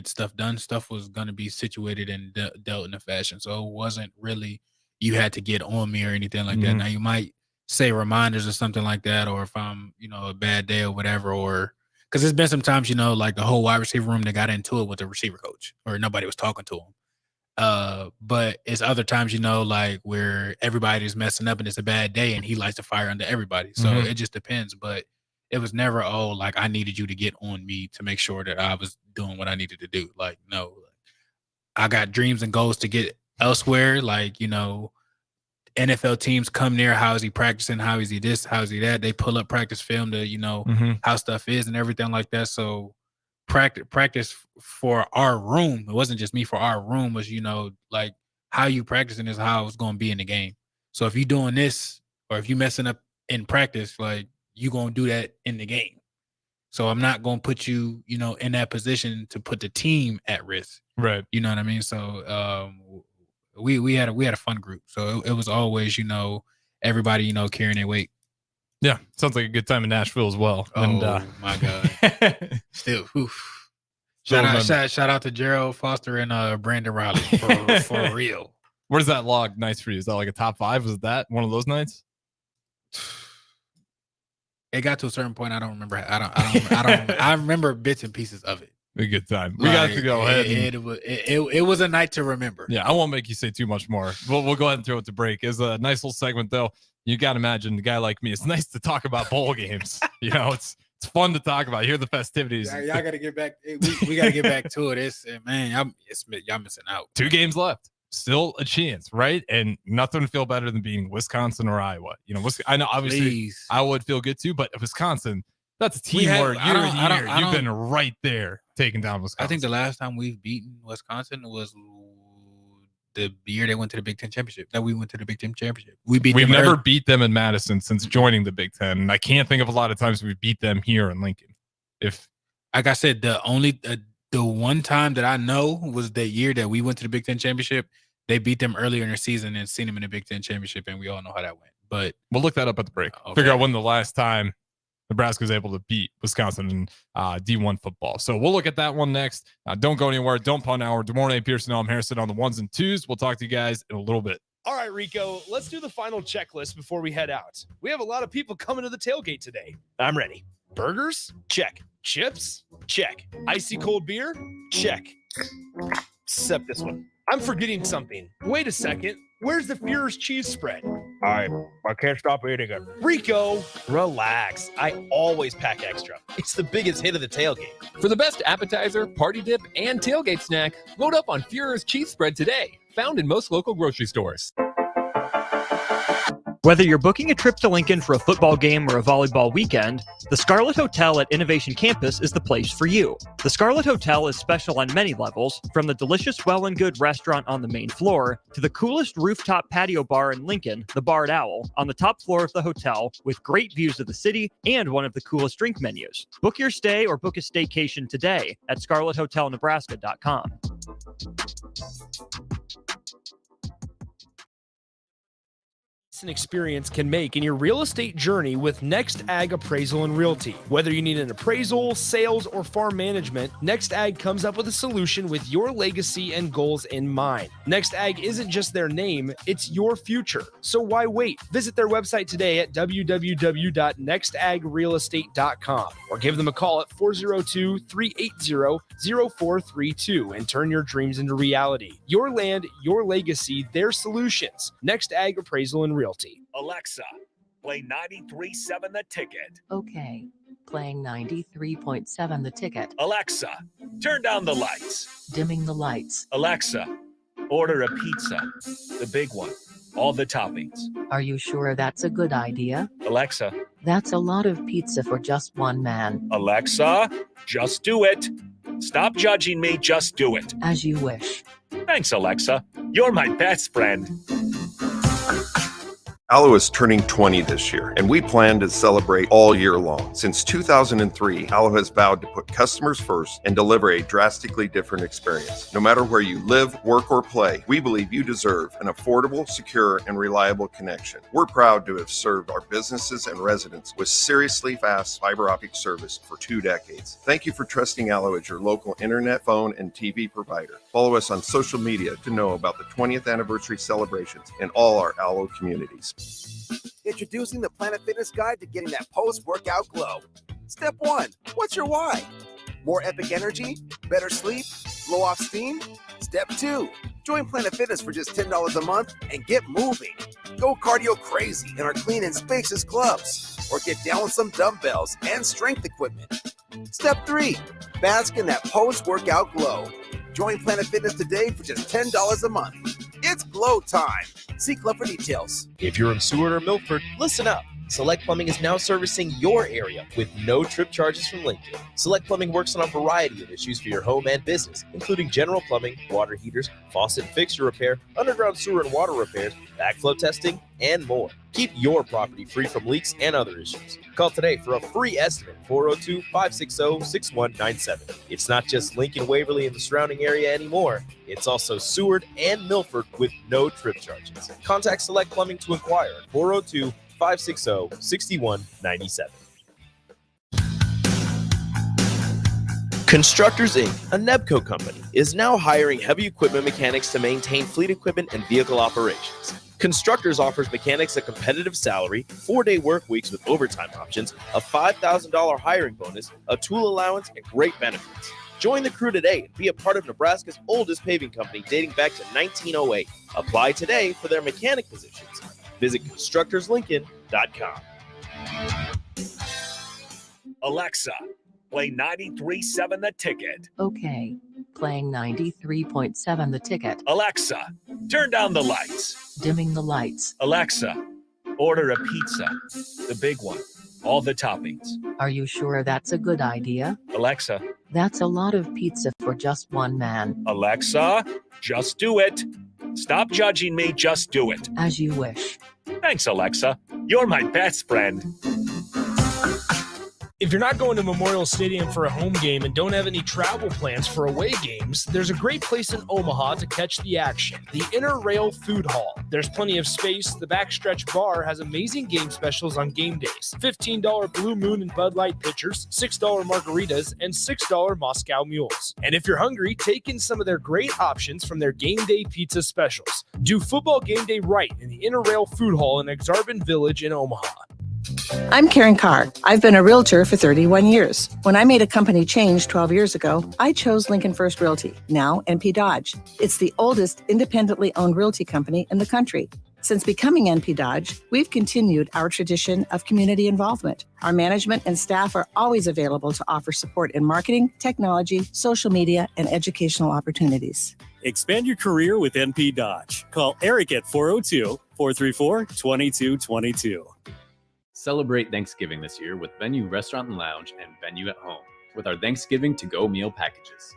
Speaker 19: stuff done. Stuff was going to be situated and dealt in a fashion. So it wasn't really, you had to get on me or anything like that. Now you might say reminders or something like that, or if I'm, a bad day or whatever, or because there's been some times, like the whole wide receiver room, they got into it with the receiver coach or nobody was talking to him. But it's other times, like where everybody's messing up and it's a bad day and he likes to fire under everybody. So it just depends. But it was never, like I needed you to get on me to make sure that I was doing what I needed to do. Like, no, I got dreams and goals to get elsewhere. Like, NFL teams come near. How is he practicing? How is he this? How is he that? They pull up practice film to, how stuff is and everything like that. So practice for our room. It wasn't just me, for our room was, like how you practicing is how it's going to be in the game. So if you're doing this or if you messing up in practice, like you're going to do that in the game. So I'm not going to put you, in that position to put the team at risk.
Speaker 20: Right.
Speaker 19: You know what I mean? So, we had a fun group. So it was always, everybody, carrying their weight.
Speaker 20: Yeah. Sounds like a good time in Nashville as well.
Speaker 19: Oh,
Speaker 20: and,
Speaker 19: my God. Still, shout out to Gerald Foster and Brandon Riley for real.
Speaker 20: Where's that log nice for you? Is that like a top 5? Was it that one of those nights?
Speaker 19: It got to a certain point. I don't remember. I remember bits and pieces of it.
Speaker 20: A good time. We got to go ahead.
Speaker 19: It was a night to remember.
Speaker 20: Yeah, I won't make you say too much more. We'll go ahead and throw it to break. It's a nice little segment, though. You got to imagine, a guy like me, it's nice to talk about bowl games. It's fun to talk about. Hear the festivities.
Speaker 19: Y'all got to get back. We got to get back to it. Y'all missing out.
Speaker 20: 2 games left. Still a chance, right? And nothing would feel better than beating Wisconsin or Iowa. I know obviously Iowa would feel good too, but Wisconsin, that's a team where year in year you've been right there taking down Wisconsin.
Speaker 19: I think the last time we've beaten Wisconsin was the year they went to the Big Ten championship. That we went to the Big Ten championship. We've
Speaker 20: never beat them in Madison since joining the Big Ten, and I can't think of a lot of times we beat them here in Lincoln. If,
Speaker 19: like I said, the one time that I know was the year that we went to the Big Ten championship. They beat them earlier in the season and seen them in the Big Ten championship, and we all know how that went. But
Speaker 20: we'll look that up at the break.
Speaker 19: Okay.
Speaker 20: Figure out when the last time Nebraska was able to beat Wisconsin in D1 football. So we'll look at that one next. Don't go anywhere. Don't punt hour. DeMornay, Pierson'El, I'm Harrison on the 1s and 2s. We'll talk to you guys in a little bit.
Speaker 21: All right, Rico, let's do the final checklist before we head out. We have a lot of people coming to the tailgate today. I'm ready. Burgers? Check. Chips? Check. Icy cold beer? Check. Except this one. I'm forgetting something. Wait a second. Where's the Führer's cheese spread? I can't stop eating it. Rico, relax. I always pack extra. It's the biggest hit of the tailgate.
Speaker 5: For the best appetizer, party dip, and tailgate snack, load up on Führer's cheese spread today. Found in most local grocery stores.
Speaker 4: Whether you're booking a trip to Lincoln for a football game or a volleyball weekend, the Scarlet Hotel at Innovation Campus is the place for you. The Scarlet Hotel is special on many levels, from the delicious Well and Good restaurant on the main floor to the coolest rooftop patio bar in Lincoln, the Barred Owl, on the top floor of the hotel with great views of the city and one of the coolest drink menus. Book your stay or book a staycation today at scarlethotelnebraska.com.
Speaker 21: An experience can make in your real estate journey with Next Ag Appraisal and Realty. Whether you need an appraisal, sales, or farm management, Next Ag comes up with a solution with your legacy and goals in mind. Next Ag isn't just their name, it's your future. So why wait? Visit their website today at www.nextagrealestate.com or give them a call at 402-380-0432 and turn your dreams into reality. Your land, your legacy, their solutions. Next Ag Appraisal and Realty.
Speaker 18: Alexa, play 93.7 The Ticket.
Speaker 13: Okay, playing 93.7 The Ticket.
Speaker 18: Alexa, turn down the lights.
Speaker 13: Dimming the lights.
Speaker 18: Alexa, order a pizza, the big one, all the toppings.
Speaker 13: Are you sure that's a good idea?
Speaker 18: Alexa.
Speaker 13: That's a lot of pizza for just one man.
Speaker 18: Alexa, just do it. Stop judging me, just do it.
Speaker 13: As you wish.
Speaker 18: Thanks, Alexa. You're my best friend.
Speaker 8: Allo is turning 20 this year, and we plan to celebrate all year long. Since 2003, Allo has vowed to put customers first and deliver a drastically different experience. No matter where you live, work, or play, we believe you deserve an affordable, secure, and reliable connection. We're proud to have served our businesses and residents with seriously fast fiber optic service for 2 decades. Thank you for trusting Allo as your local internet, phone, and TV provider. Follow us on social media to know about the 20th anniversary celebrations in all our Allo communities.
Speaker 10: Introducing the Planet Fitness Guide to getting that post-workout glow. Step 1, what's your why? More epic energy? Better sleep? Blow off steam? Step 2, join Planet Fitness for just $10 a month and get moving. Go cardio crazy in our clean and spacious clubs, or get down with some dumbbells and strength equipment. Step 3, bask in that post-workout glow. Join Planet Fitness today for just $10 a month. It's glow time. See Club for details.
Speaker 7: If you're in Seward or Milford, listen up. Select Plumbing is now servicing your area with no trip charges from Lincoln. Select Plumbing works on a variety of issues for your home and business, including general plumbing, water heaters, faucet and fixture repair, underground sewer and water repairs, backflow testing, and more. Keep your property free from leaks and other issues. Call today for a free estimate, 402-560-6197. It's not just Lincoln, Waverly, and the surrounding area anymore. It's also Seward and Milford with no trip charges. Contact Select Plumbing to inquire at 402-560-6197. Constructors Inc., a Nebco company, is now hiring heavy equipment mechanics to maintain fleet equipment and vehicle operations. Constructors offers mechanics a competitive salary, 4-day work weeks with overtime options, a $5,000 hiring bonus, a tool allowance, and great benefits. Join the crew today and be a part of Nebraska's oldest paving company dating back to 1908. Apply today for their mechanic positions. Visit constructorslincoln.com.
Speaker 18: Alexa, play 93.7 The Ticket.
Speaker 13: Okay, playing 93.7 The Ticket.
Speaker 18: Alexa, turn down the lights.
Speaker 13: Dimming the lights.
Speaker 18: Alexa, order a pizza. The big one. All the toppings.
Speaker 13: Are you sure that's a good idea?
Speaker 18: Alexa.
Speaker 13: That's a lot of pizza for just one man.
Speaker 18: Alexa, just do it. Stop judging me, just do it.
Speaker 13: As you wish.
Speaker 18: Thanks, Alexa. You're my best friend.
Speaker 21: If you're not going to Memorial Stadium for a home game and don't have any travel plans for away games, there's a great place in Omaha to catch the action, the Inner Rail Food Hall. There's plenty of space. The Backstretch Bar has amazing game specials on game days. $15 Blue Moon and Bud Light pitchers, $6 margaritas, and $6 Moscow Mules. And if you're hungry, take in some of their great options from their game day pizza specials. Do football game day right in the Inner Rail Food Hall in Exarban Village in Omaha.
Speaker 22: I'm Karen Carr. I've been a realtor for 31 years. When I made a company change 12 years ago, I chose Lincoln First Realty, now NP Dodge. It's the oldest independently owned realty company in the country. Since becoming NP Dodge, we've continued our tradition of community involvement. Our management and staff are always available to offer support in marketing, technology, social media, and educational opportunities.
Speaker 23: Expand your career with NP Dodge. Call Eric at 402-434-2222.
Speaker 24: Celebrate Thanksgiving this year with Venue Restaurant and Lounge and Venue at Home with our Thanksgiving to-go meal packages.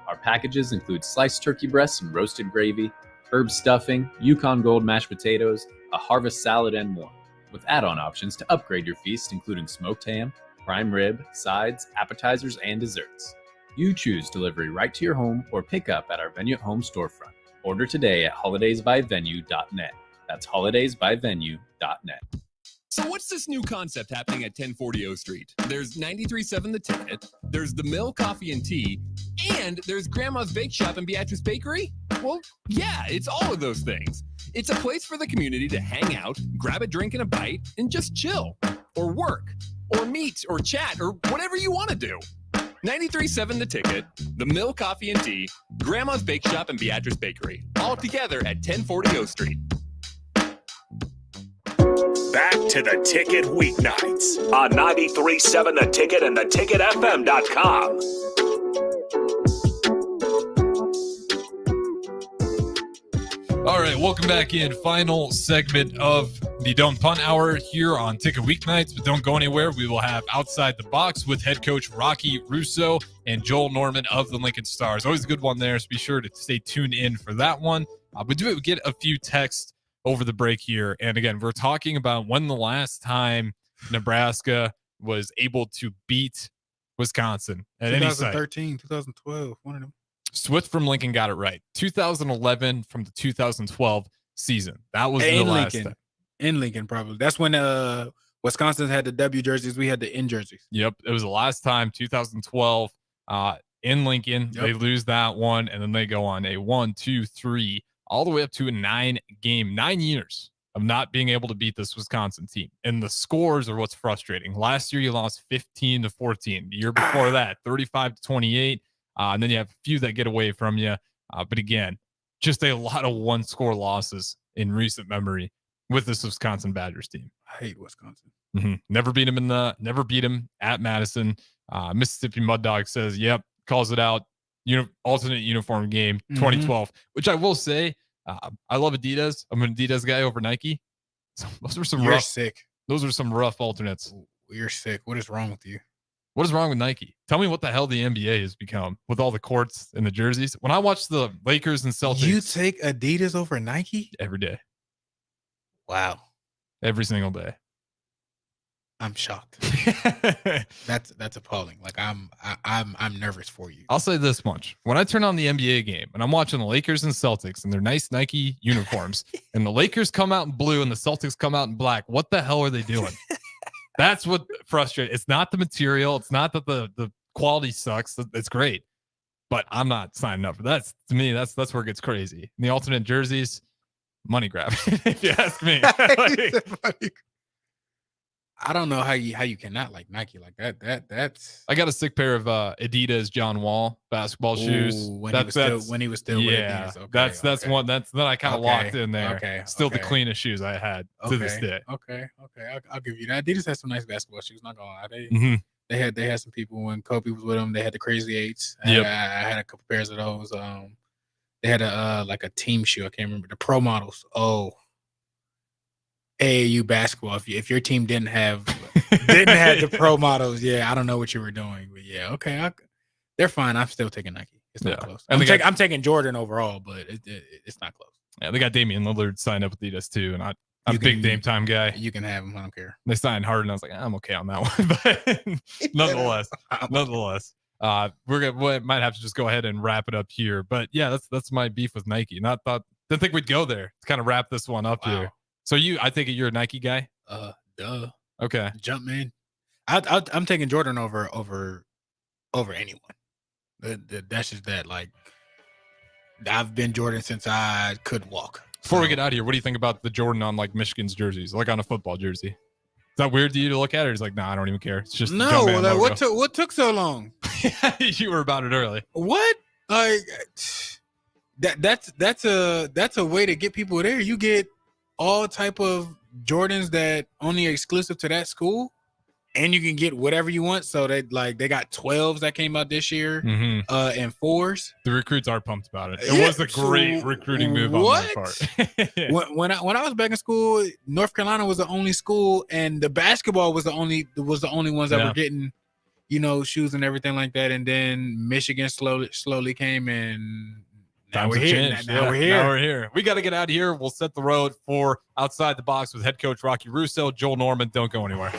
Speaker 24: Our packages include sliced turkey breasts and roasted gravy, herb stuffing, Yukon Gold mashed potatoes, a harvest salad, and more, with add-on options to upgrade your feast, including smoked ham, prime rib, sides, appetizers, and desserts. You choose delivery right to your home or pick up at our Venue at Home storefront. Order today at holidaysbyvenue.net. That's holidaysbyvenue.net.
Speaker 5: So what's this new concept happening at 1040 O Street? There's 93.7 The Ticket, there's the Mill Coffee and Tea, and there's Grandma's Bake Shop and Beatrice Bakery? Well, yeah, it's all of those things. It's a place for the community to hang out, grab a drink and a bite, and just chill, or work, or meet, or chat, or whatever you want to do. 93.7 The Ticket, the Mill Coffee and Tea, Grandma's Bake Shop and Beatrice Bakery, all together at 1040 O Street.
Speaker 18: Back to The Ticket weeknights on 93.7 The Ticket and theticketfm.com.
Speaker 20: All right, welcome back in. Final segment of the Don't Punt Hour here on Ticket Weeknights, but don't go anywhere. We will have Outside the Box with head coach Rocky Russo and Joel Norman of the Lincoln Stars. Always a good one there, so be sure to stay tuned in for that one. We do get a few texts over the break here. And again, we're talking about when the last time Nebraska was able to beat Wisconsin at any site.
Speaker 19: 2013, 2012, one of them.
Speaker 20: Swift from Lincoln got it right. 2011 from the 2012 season. That was the last
Speaker 19: Lincoln.
Speaker 20: time.
Speaker 19: In Lincoln, probably. That's when Wisconsin had the W jerseys. We had the N jerseys.
Speaker 20: Yep. It was the last time, 2012, in Lincoln.
Speaker 19: Yep.
Speaker 20: They lose that one, and then they go on a 1, 2, 3, all the way up to a 9 years of not being able to beat this Wisconsin team. And the scores are what's frustrating. Last year, you lost 15-14. The year before that, 35-28. And then you have a few that get away from you. But again, just a lot of one-score losses in recent memory with this Wisconsin Badgers team.
Speaker 19: I hate Wisconsin.
Speaker 20: Mm-hmm. Never beat him at Madison. Mississippi Mud Dog says, yep, calls it out. Alternate uniform game 2012, which I will say, I love Adidas. I'm an Adidas guy over Nike. So those are some rough.
Speaker 19: Sick.
Speaker 20: Those are some rough alternates.
Speaker 19: You're sick. What is wrong with you?
Speaker 20: What is wrong with Nike? Tell me what the hell the NBA has become with all the courts and the jerseys. When I watch the Lakers and Celtics,
Speaker 19: You take Adidas over Nike
Speaker 20: every day.
Speaker 19: Wow.
Speaker 20: Every single day.
Speaker 19: I'm shocked. That's appalling. Like I'm nervous for you.
Speaker 20: I'll say this much. When I turn on the NBA game and I'm watching the Lakers and Celtics and their nice Nike uniforms and the Lakers come out in blue and the Celtics come out in black, what the hell are they doing? That's what frustrates. It's not the material. It's not that the quality sucks. It's great. But I'm not signing up for that. To me, that's where it gets crazy. And the alternate jerseys, money grab, if you ask me.
Speaker 19: I don't know how you cannot like Nike like that. That's
Speaker 20: I got a sick pair of Adidas John Wall basketball shoes.
Speaker 19: When he was still with Adidas. Okay,
Speaker 20: that's one that I kind of locked in there.
Speaker 19: Okay,
Speaker 20: still the cleanest shoes I had to this day.
Speaker 19: Okay, I'll give you that. Adidas has some nice basketball shoes. Not gonna lie, they had some people when Kobe was with them. They had the Crazy Eights.
Speaker 20: Yep.
Speaker 19: I had a couple pairs of those. They had a team shoe. I can't remember the pro models. Oh. AAU basketball. If your team didn't have the pro models, I don't know what you were doing, but okay, they're fine. I'm still taking Nike. It's not close. I'm taking Jordan overall, but it's not close.
Speaker 20: Yeah, they got Damian Lillard signed up with Adidas too, and I'm a big Dame time guy.
Speaker 19: You can have him. I don't care.
Speaker 20: They signed Harden. I was like, I'm okay on that one, but nonetheless, we might have to just go ahead and wrap it up here. But yeah, that's my beef with Nike. Didn't think we'd go there to kind of wrap this one up here. So I think you're a Nike guy.
Speaker 19: Duh.
Speaker 20: Okay.
Speaker 19: Jumpman. I'm taking Jordan over anyone. That's just that. Like, I've been Jordan since I could walk.
Speaker 20: Before we get out of here, what do you think about the Jordan on like Michigan's jerseys, like on a football jersey? Is that weird to you to look at, or is like, nah, I don't even care. It's just
Speaker 19: no. What took so long?
Speaker 20: You were about it early.
Speaker 19: What? Like that's a way to get people there. You get all type of Jordans that only exclusive to that school, and you can get whatever you want. So they got 12s that came out this year, and 4s.
Speaker 20: The recruits are pumped about it. It was a great recruiting move on their part.
Speaker 19: when I was back in school, North Carolina was the only school, and the basketball was the only ones that were getting, shoes and everything like that. And then Michigan slowly came and. Now we're here.
Speaker 20: We got to get out of here. We'll set the road for Outside the Box with head coach Rocky Russo. Joel Norman, don't go anywhere.